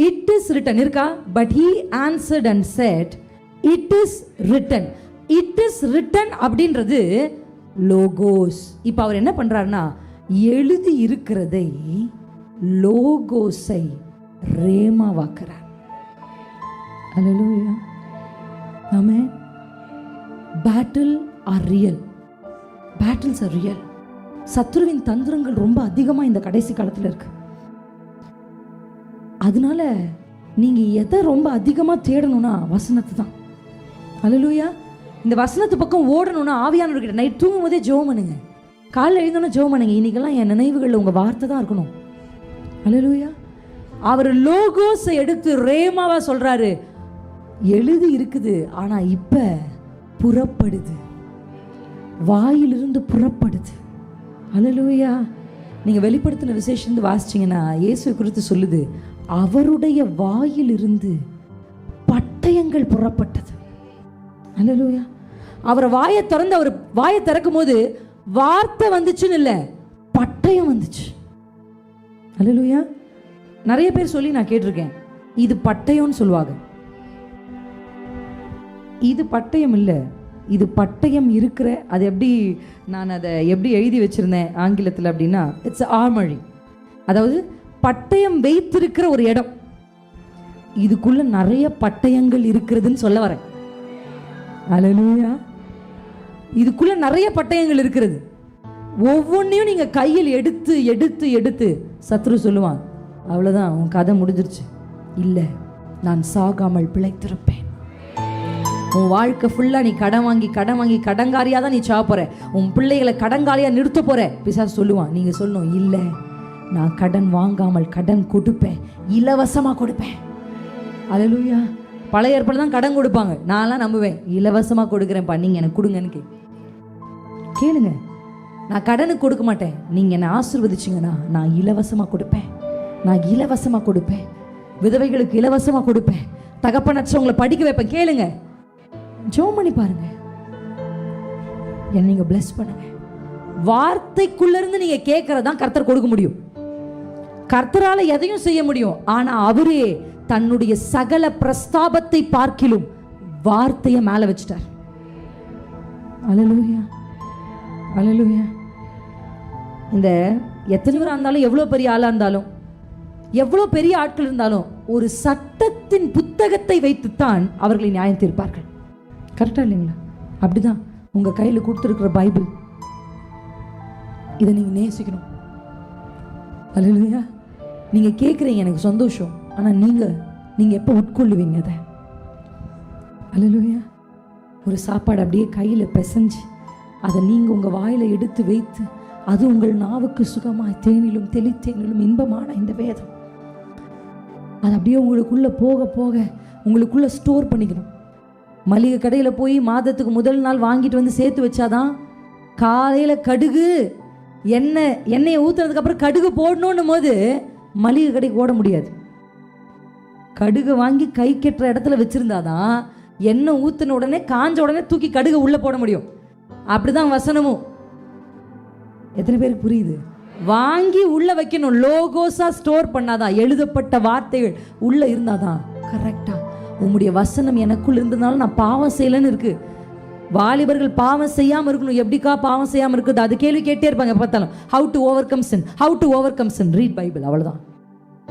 இட் இஸ் ரிட்டன் இருக்கா? But he answered and said it is written. It is written அப்படின்றது லோகோஸ். இப்போ அவர் என்ன பண்றாருன்னா, எழுதி இருக்கிறதை லோகோஸை ரேமாவாக்குறார். Hallelujah. Amen. Battle are real. Battles are real. சத்துருவின் தந்திரங்கள் ரொம்ப அதிகமாக இந்த கடைசி காலத்தில் இருக்கு. அதனால நீங்க எதை ரொம்ப அதிகமாக தேடணும்னா வசனத்தை தான். Hallelujah. இந்த வசனத்து பக்கம் ஓடணும்னா ஆவியானவர்கிட்ட நைட் தூங்கும் போதே ஜெபம் பண்ணுங்க, காலையில் எழுந்தோன்னா ஜெபம் பண்ணுங்க. இன்னைக்கெல்லாம் என் நினைவுகளில் உங்க வார்த்தை தான் இருக்கணும். Hallelujah. அவர் லோகோஸை எடுத்து ரேமாவா சொல்றாரு. எழுதி இருக்குது, ஆனா இப்ப புறப்படுது, வாயிலிருந்து புறப்படுது. அல்லேலூயா. நீங்க வெளிப்படுத்தின விசேஷம் வாசிச்சீங்கன்னா இயேசு குறித்து சொல்லுது, அவருடைய வாயிலிருந்து பட்டயங்கள் புறப்பட்டது. அல்லேலூயா. அவர் வாயை திறந்து, அவர் வாயை திறக்கும் போது வார்த்தை வந்துச்சுன்னு இல்லை, பட்டயம் வந்துச்சு. அல்லேலூயா. நிறைய பேர் சொல்லி நான் கேட்டிருக்கேன், இது பட்டயம்னு சொல்லுவாங்க. இது பட்டயம் இல்லை, இது பட்டயம் இருக்கிற, அது எப்படி, நான் அதை எப்படி எழுதி வச்சிருந்தேன் ஆங்கிலத்தில் அப்படின்னா, இட்ஸ் ஆர்மரி. அதாவது பட்டயம் வைத்திருக்கிற ஒரு இடம், இதுக்குள்ள நிறைய பட்டயங்கள் இருக்கிறதுன்னு சொல்ல வரேன். அல்லேலூயா. இதுக்குள்ள நிறைய பட்டயங்கள் இருக்கிறது. ஒவ்வொன்றையும் நீங்க கையில் எடுத்து எடுத்து எடுத்து சத்ரு சொல்லுவான், அவ்வளவுதான் உன் கதை முடிஞ்சிருச்சு. இல்லை, நான் சாகாமல் பிழைத்திருப்பேன். உன் வாழ்க்கை ஃபுல்லா நீ கடன் வாங்கி கடன் வாங்கி கடங்காரியா தான் நீ சாப்பிட்ற. உன் பிள்ளைகளை கடங்காரியா நிறுத்த போற. பிசாசு சொல்லுவான், நீங்க சொல்லணும், இல்லை நான் கடன் வாங்காமல் கடன் கொடுப்பேன், இலவசமா கொடுப்பேன். அல்லேலூயா. பழைய ஏற்பாடு தான் கடன் கொடுப்பாங்க, நான்லாம் நம்புவேன். இலவசமா கொடுக்குறேன்ப்பா, நீங்க எனக்கு கொடுங்கன்னு கேளுங்க. நான் கடனுக்கு கொடுக்க மாட்டேன், நீங்க என்னை ஆசீர்வதிச்சிங்கன்னா நான் இலவசமா கொடுப்பேன். நான் இலவசமா கொடுப்பேன். விதவைகளுக்கு இலவசமா கொடுப்பேன். தகப்பனற்றவங்களை படிக்க வைப்பேன். கேளுங்க, ஜெபம் பண்ணி பாருங்க, என்ன நீங்க பிளஸ் பண்ணுங்க. வார்த்தைக்குள்ள இருந்து நீங்க கேட்கறதான் கர்த்தர் கொடுக்க முடியும். கர்த்தரால எதையும் செய்ய முடியும். ஆனா அவரே தன்னுடைய சகல பிரஸ்தாபத்தை பார்க்கிலும் வார்த்தையை மேல வச்சிட்டார். அல்லேலூயா. அல்லேலூயா. இந்த எத்தனை பேரா இருந்தாலும், எவ்வளவு பெரிய ஆளா இருந்தாலும், எவ்வளவு பெரிய ஆட்கள் இருந்தாலும், ஒரு சட்டத்தின் புத்தகத்தை வைத்துத்தான் அவர்களை நியாயம் தீர்ப்பார்கள். கரெக்டா இல்லைங்களா? அப்படிதான் உங்க கையில கொடுத்துருக்கிற பைபிள், இதை நீங்க நேசிக்கணும். அல்லேலூயா. நீங்க கேட்குறீங்க, எனக்கு சந்தோஷம். ஆனா நீங்க எப்போ உட்கொள்ளுவீங்க அதை? அல்லேலூயா. ஒரு சாப்பாடு அப்படியே கையில பிசைஞ்சு அதை நீங்க உங்க வாயில எடுத்து வைத்து, அது உங்கள் நாவுக்கு சுகமாய் தேனிலும் தெளித்தேனிலும் இன்பமான இந்த வேதம், அது அப்படியே உங்களுக்குள்ள போக போக உங்களுக்குள்ள ஸ்டோர் பண்ணிக்கணும். மளிகை கடையில் போய் மாதத்துக்கு முதல் நாள் வாங்கிட்டு வந்து சேர்த்து வச்சாதான் காலையில் கடுகு எண்ணெயை ஊற்றுனதுக்கப்புறம் கடுகு போடணுன்னும் போது மளிகை கடைக்கு ஓட முடியாது. கடுகு வாங்கி கை கெட்டுற இடத்துல வச்சுருந்தாதான் எண்ணெய் ஊற்றின உடனே காஞ்ச உடனே தூக்கி கடுகு உள்ளே போட முடியும். அப்படிதான் வசனமும். எத்தனை பேருக்கு புரியுது? வாங்கி உள்ள வைக்கணும். லோகோஸா ஸ்டோர் பண்ணாதான், எழுதப்பட்ட வார்த்தைகள் உள்ள இருந்தாதான் கரெக்டா. உம்முடைய வசனம் எனக்குள் இருந்ததுனால நான் பாவம் செய்யலன்னு இருக்கு. வாலிபர்கள் பாவம் செய்யாம இருக்கணும். எப்படிக்கா பாவம் செய்யாம இருக்குது? அது கேள்வி கேட்டே இருப்பாங்க பார்த்தாலும். How to overcome sin, how to overcome sin. Read Bible, அவ்வளவுதான்.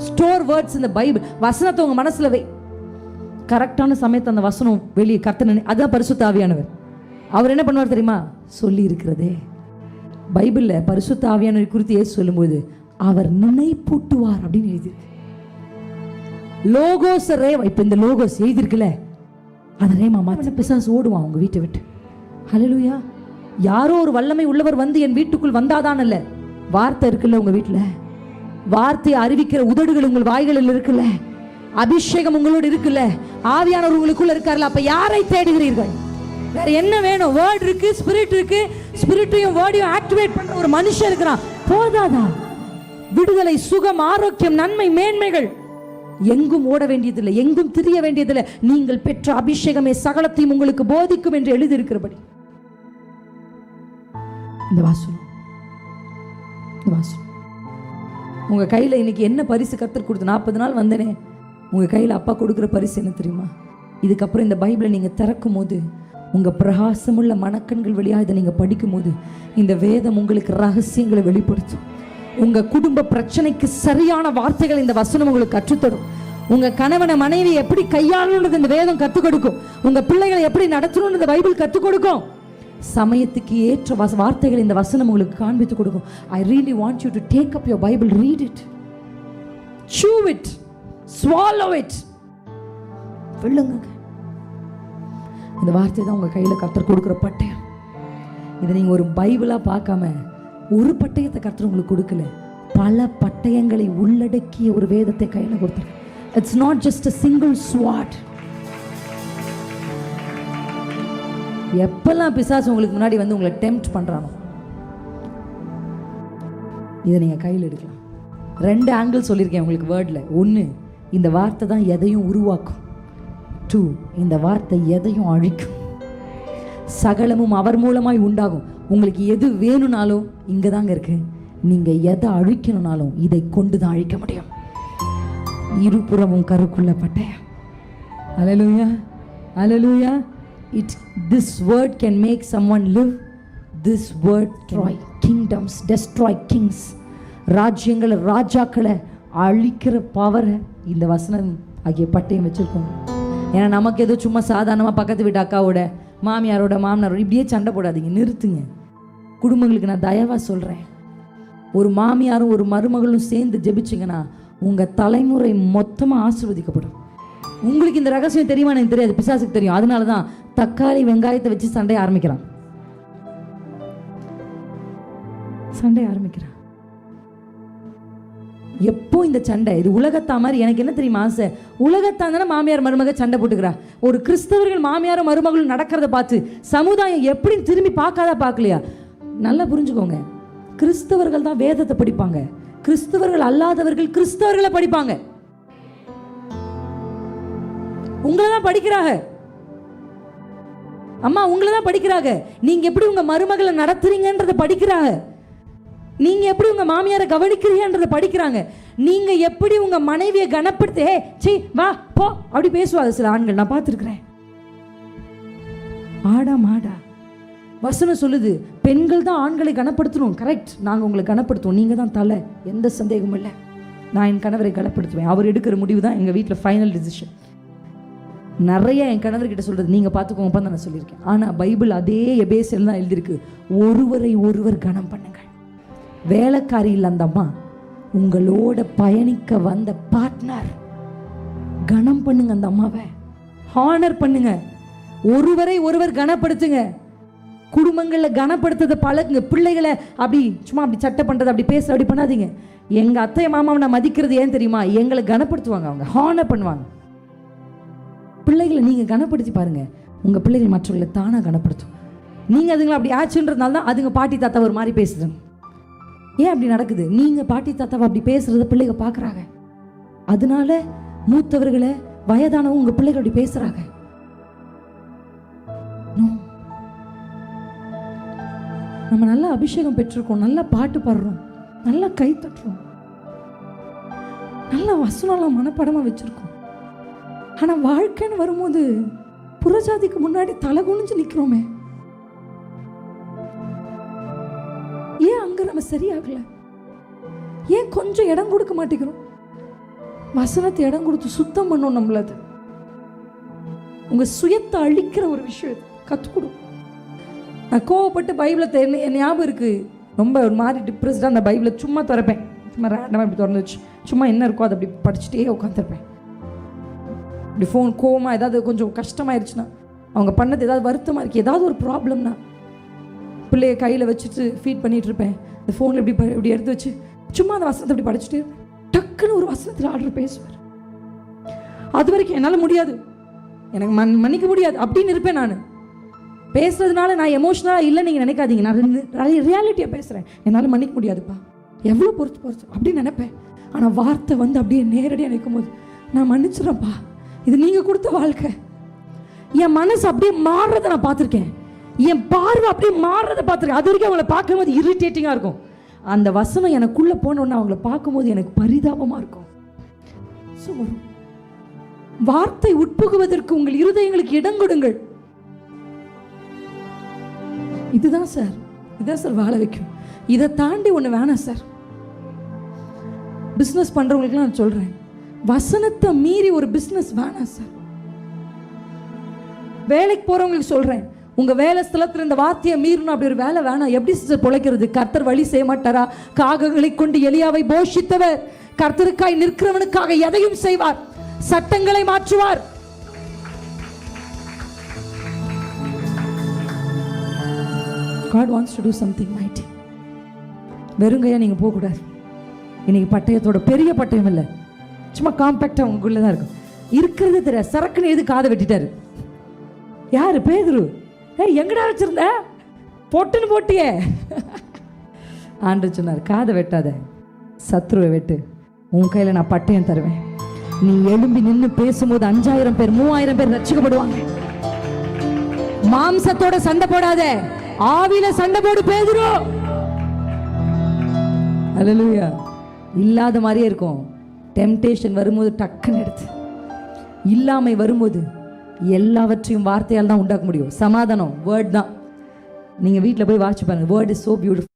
ஸ்டோர் வேர்ட்ஸ் இந்த பைபிள். வசனத்தை உங்க மனசுல வை. கரெக்டான சமயத்தை அந்த வசனம் வெளியே கர்த்தனை, அதுதான் பரிசுத்த ஆவியானவர். அவர் என்ன பண்ணுவார் தெரியுமா? சொல்லி இருக்கிறதே பைபிள்ல பரிசுத்த ஆவியானவர் குறித்து ஏசு சொல்லும்போது அவர் நினைப்பூட்டுவார் அப்படின்னு எழுதி. லோகோஸ் ரேவா, இப்ப இந்த லோகோஸ் எழுதிருக்குல்ல, அந்த ரேமா மற்ற பிசாசு ஓடுவான் உங்க வீட்டை விட்டு. ஹல்லேலூயா. யாரோ ஒரு வல்லமை உள்ளவர் வந்து என் வீட்டுக்குள் வந்தாதான் இல்ல, வார்த்தை இருக்குல்ல உங்க வீட்டுல, வார்த்தையை அறிவிக்கிற உதடுகள் உங்கள் வாய்களில் இருக்குல்ல, அபிஷேகம் உங்களோடு இருக்குல்ல, ஆவியானவர் உங்களுக்குள்ள இருக்காருல்ல, அப்ப யாரை தேடுகிறீர்கள்? வேற என்ன வேணும்? வேர்ட் இருக்கு, ஸ்பிரிட் இருக்கு. ஸ்பிரிட்டையும் வேர்டையும் ஆக்டிவேட் பண்ற ஒரு மனுஷன் இருக்கிறான். போதாதா? விடுதலை, சுகம், ஆரோக்கியம், நன்மை, மேன்மைகள். எங்கும் ஓட வேண்டியதில்லை, எங்கும் திரிய வேண்டியதில்லை. நீங்கள் பெற்ற அபிஷேகமே சகலத்தையும் உங்களுக்கு போதிக்கும் என்று எழுதியிருக்கிறபடி இந்த வாசனம் உங்க கையில இன்னைக்கு என்ன பரிசு கர்த்தர் கொடுத்து 40 நாள் வந்தனே, உங்க கையில அப்பா கொடுக்கிற பரிசு என்ன தெரியுமா? இதுக்கப்புறம் இந்த பைபிளை நீங்க திறக்கும் போது, உங்க பிரகாசமுள்ள மனக்கண்கள் வழியாக இதை நீங்க படிக்கும் போது, இந்த வேதம் உங்களுக்கு ரகசியங்களை வெளிப்படுத்தும். உங்க குடும்ப பிரச்சனைக்கு சரியான வார்த்தைகள் இந்த வசனம் உங்களுக்கு கற்றுத்தரும். உங்க கணவனை மனைவி எப்படி கையாளணுன்றது இந்த வேதம் கற்றுக் கொடுக்கும். உங்க பிள்ளைகளை எப்படி நடத்தணும்னு இந்த பைபிள் கற்றுக் கொடுக்கும். சமயத்துக்கு ஏற்ற வார்த்தைகள் இந்த வசனம் உங்களுக்கு காண்பித்து கொடுக்கும். I really want you to take up your Bible, read it, chew it, swallow it. விழுங்க. இந்த வார்த்தை தான் உங்க கையில கர்த்தர் கொடுக்கிற பட்டயம். இதை நீங்க ஒரு பைபிளா பார்க்காம, ஒரு பட்டயத்தை கர்த்தர் உங்களுக்கு கொடுக்கல, பல பட்டயங்களை உள்ளடக்கிய ஒரு வேதத்தை கையில் கொடுத்துருக்கேன். It's not just a single sword. எப்பெல்லாம் பிசாசு உங்களுக்கு முன்னாடி வந்து உங்களை டெம்ப்ட் பண்றானோ இதை நீங்க கையில் எடுக்கலாம். 2 ஆங்கிள் சொல்லியிருக்கேன் உங்களுக்கு வேர்ட்ல. 1, இந்த வார்த்தை தான் எதையும் உருவாக்கும். 2, இந்த வார்த்தை எதையும் அழிக்கும். சகலமும் அவர் மூலமாய் உண்டாகும். உங்களுக்கு எது வேணும்னாலும் இங்கே தாங்க இருக்கு. நீங்கள் எதை அழிக்கணும்னாலும் இதை கொண்டு தான் அழிக்க முடியும். இருபுறமும் கருக்குள்ள பட்டயம். அல்லேலூயா, அல்லேலூயா. This word can make someone live. This word destroy kingdoms, destroy kings. ராஜ்யங்களை ராஜாக்களை அழிக்கிற பவரை இந்த வசனம் ஆகிய பட்டயம் வச்சிருக்கோம். ஏன்னா நமக்கு ஏதோ சும்மா சாதாரணமாக பக்கத்து வீட்டு அக்காவோட மாமியாரோட மாமனாரோட இப்படியே சண்டை போடாதீங்க, நிறுத்துங்க. குடும்பங்களுக்கு நான் தயவாக சொல்கிறேன், ஒரு மாமியாரும் ஒரு மருமகளும் சேர்ந்து ஜெபிச்சிங்கன்னா உங்கள் தலைமுறை மொத்தமாக ஆசீர்வதிக்கப்படும். உங்களுக்கு இந்த ரகசியம் தெரியுமா? எனக்கு தெரியாது, பிசாசுக்கு தெரியும். அதனால தான் தக்காளி வெங்காயத்தை வச்சு சண்டையை ஆரம்பிக்கிறான். எப்போ இந்த சண்டை? இது உலகத்தா மாதிரி. எனக்கு என்ன தெரியுமா ஆசை? உலகத்தான் தானே மாமியார் மருமக சண்டை போட்டுக்கிறா. ஒரு கிறிஸ்தவர்கள் மாமியாரும் மருமகளும் நடக்கிறத பார்த்து சமுதாயம் எப்படி திரும்பி பார்க்கலையா? நல்லா புரிஞ்சுக்கோங்க, கிறிஸ்தவர்கள் தான் வேதத்தை படிப்பாங்க, கிறிஸ்தவர்கள் அல்லாதவர்கள் கிறிஸ்தவர்களை படிப்பாங்க. உங்களை தான் படிக்கிறாங்க அம்மா, உங்களை தான் படிக்கிறாங்க. நீங்க எப்படி உங்க மருமகளை நடத்துறீங்கன்றத படிக்கிறாங்க. நீங்க எப்படி உங்க மாமியாரை கவனிக்கிறீங்கன்றத படிக்கிறாங்க. நீங்க எப்படி உங்க மனைவியை கனப்படுத்தி சீ வா போ அப்படி பேசுவாங்க சில ஆண்கள், நான் பார்த்துருக்கிறேன். ஆடா மாடா வசனம் சொல்லுது, பெண்கள் தான் ஆண்களை கனப்படுத்தணும். கரெக்ட், நாங்கள் உங்களை கனப்படுத்துவோம், நீங்க தான் தலை, எந்த சந்தேகமும் இல்லை. நான் என் கணவரை கனப்படுத்துவேன், அவர் எடுக்கிற முடிவு தான் எங்கள் வீட்டில் ஃபைனல் டிசிஷன். நிறைய என் கணவர்கிட்ட சொல்றது நீங்க பார்த்துக்கோங்க தான் நான் சொல்லியிருக்கேன். ஆனால் பைபிள் அதே எபேசியர் தான் எழுதியிருக்கு, ஒருவரை ஒருவர் கனம் பண்ணுங்கள். வேலைக்காரி இல்லை அந்த அம்மா, உங்களோட பயணிக்க வந்த பார்ட்னர். கனம் பண்ணுங்க அந்த அம்மாவை, ஹானர் பண்ணுங்க, ஒருவரை ஒருவர் கனப்படுத்துங்க. குடும்பங்களில் கனப்படுத்துறதை பழகுங்க. பிள்ளைகளை அப்படி சும்மா அப்படி சட்டை பண்ணுறது, அப்படி பேச அப்படி பண்ணாதீங்க. எங்கள் அத்தை மாமாவை நான் மதிக்கிறது ஏன் தெரியுமா? எங்களை கனப்படுத்துவாங்க, அவங்க ஹானர் பண்ணுவாங்க. பிள்ளைகளை நீங்கள் கனப்படுத்தி பாருங்கள், உங்கள் பிள்ளைகள் மற்றவர்களை தானாக கனப்படுத்தும். நீங்கள் அதுங்களை அப்படி ஆச்சுன்றதுனால தான் அதுங்க பாட்டி தாத்தா ஒரு மாதிரி பேசுதுங்க. ஏன் அப்படி நடக்குது? நீங்கள் பாட்டி தாத்தாவை அப்படி பேசுகிறத பிள்ளைங்க பார்க்குறாங்க. அதனால மூத்தவர்களை வயதானவங்க உங்கள் பிள்ளைகள் அப்படி பேசுகிறாங்க. நம்ம நல்லா அபிஷேகம் பெற்றிருக்கோம், நல்லா பாட்டு பாடுறோம், நல்லா கை தட்டுறோம், நல்லா வசனம்லாம் மனப்படமாக வச்சுருக்கோம். ஆனால் வாழ்க்கைன்னு வரும்போது புறஜாதிக்கு முன்னாடி தலை குனிஞ்சு நிற்கிறோமே. ஏன் அங்கே நம்ம சரியாகல? ஏன் கொஞ்சம் இடம் கொடுக்க மாட்டேங்கிறோம்? வசனத்தை இடம் கொடுத்து சுத்தம் பண்ணணும் நம்மள. அது உங்கள் சுயத்தை அழிக்கிற ஒரு விஷயம், கற்றுக்கொடும். நான் கோவப்பட்டு பைபிளை என் ஞாபகம் இருக்குது, ரொம்ப ஒரு மாதிரி டிப்ரெஸ்டாக அந்த பைபிளை சும்மா திறப்பேன், சும்மா ரேண்டமாக இப்படி திறந்து வச்சு சும்மா என்ன இருக்கோ அதை அப்படி படிச்சுட்டே உட்காந்துருப்பேன். இப்படி ஃபோன் கோவமாக ஏதாவது கொஞ்சம் கஷ்டமாயிருச்சுன்னா, அவங்க பண்ணது ஏதாவது வருத்தமாக இருக்குது, ஏதாவது ஒரு ப்ராப்ளம்னா பிள்ளைய கையில் வச்சுட்டு ஃபீட் பண்ணிகிட்ருப்பேன். இந்த ஃபோனில் இப்படி எடுத்து வச்சு சும்மா அந்த வசனத்தை இப்படி படிச்சுட்டே இருப்பேன். டக்குன்னு ஒரு வசனத்தில் ஆர்டர் பேசுவார். அது வரைக்கும் என்னால் முடியாது, எனக்கு மன்னிக்க முடியாது அப்படின்னு இருப்பேன். நான் பேசுறதுனால நான் எமோஷனலாக இல்லை நீங்கள் நினைக்காதீங்க, நான் ரியாலிட்டியாக பேசுகிறேன். என்னால் மன்னிக்க முடியாதுப்பா, எவ்வளோ பொறுத்து அப்படின்னு நினைப்பேன். ஆனால் வார்த்தை வந்து அப்படியே நேரடியாக நிற்கும் போது நான் மன்னிச்சிடறேன்ப்பா, இது நீங்கள் கொடுத்த வாழ்க்கை. என் மனசு அப்படியே மாறுறதை நான் பார்த்துருக்கேன், என் பார்வை அப்படியே மாறுறதை பார்த்துருக்கேன். அது வரைக்கும் அவங்கள பார்க்கும்போது இரிட்டேட்டிங்காக இருக்கும். அந்த வசனம் எனக்குள்ளே போனோன்னு அவங்கள பார்க்கும்போது எனக்கு பரிதாபமாக இருக்கும். ஸோ வார்த்தை உட்புகுவதற்கு உங்கள் இருதயங்களுக்கு இடம் கொடுங்கள். இதுதான் சார் வாழ வைக்கும். இதை தாண்டி ஒன்று வேணாம் சார். பிஸ்னஸ் பண்ணுறவங்களுக்குலாம் நான் சொல்கிறேன், வசனத்தை மீறி ஒரு பிஸ்னஸ் வேணாம் சார். வேலைக்கு போகிறவங்களுக்கு சொல்கிறேன், உங்கள் வேலை ஸ்தலத்தில் இந்த வார்த்தையை மீறணும், அப்படி ஒரு வேலை வேணாம். எப்படி சார் பிழைக்கிறது? கர்த்தர் வழி செய்ய மாட்டாரா? காகங்களை கொண்டு எலியாவை போஷித்தவர் கர்த்தருக்காய் நிற்கிறவனுக்காக எதையும் செய்வார், சட்டங்களை மாற்றுவார். God wants to do something mighty. வெறுங்கையா நீங்கள் போகக்கூடாது. இன்னைக்கு பட்டயத்தோட பெரிய பட்டயம் இல்லை, சும்மா காம்பேக்டாக உங்களுக்குள்ளே தான் இருக்கும். இருக்கிறது தெரிய சரக்குன்னு எது காதை வெட்டிட்டாரு. யாரு? பேதுரு. எங்கடா வச்சிருந்த? பொட்டுன்னு போட்டியே. ஆண்டவர் சொன்னார், காதை வெட்டாத, சத்ருவை வெட்டு, உன் கையில் நான் பட்டயம் தருவேன். நீ எழும்பி நின்று பேசும்போது 5000 பேர் 3000 பேர் ரட்சிக்கப்படுவாங்க. மாம்சத்தோட சண்டை போடாத, ஆவியில சண்டை போடு பேதுரு. அல்லேலூயா. இல்லாத மாதிரியே இருக்கும். டெம்டேஷன் வரும்போது டக்குன்னு எடுத்து, இல்லாமை வரும்போது எல்லாவற்றையும் வார்த்தையால் தான் உண்டாக்க முடியும். சமாதானம் வேர்ட் தான். நீங்கள் வீட்டில் போய் வாட்ச் பாருங்க. Word is so beautiful.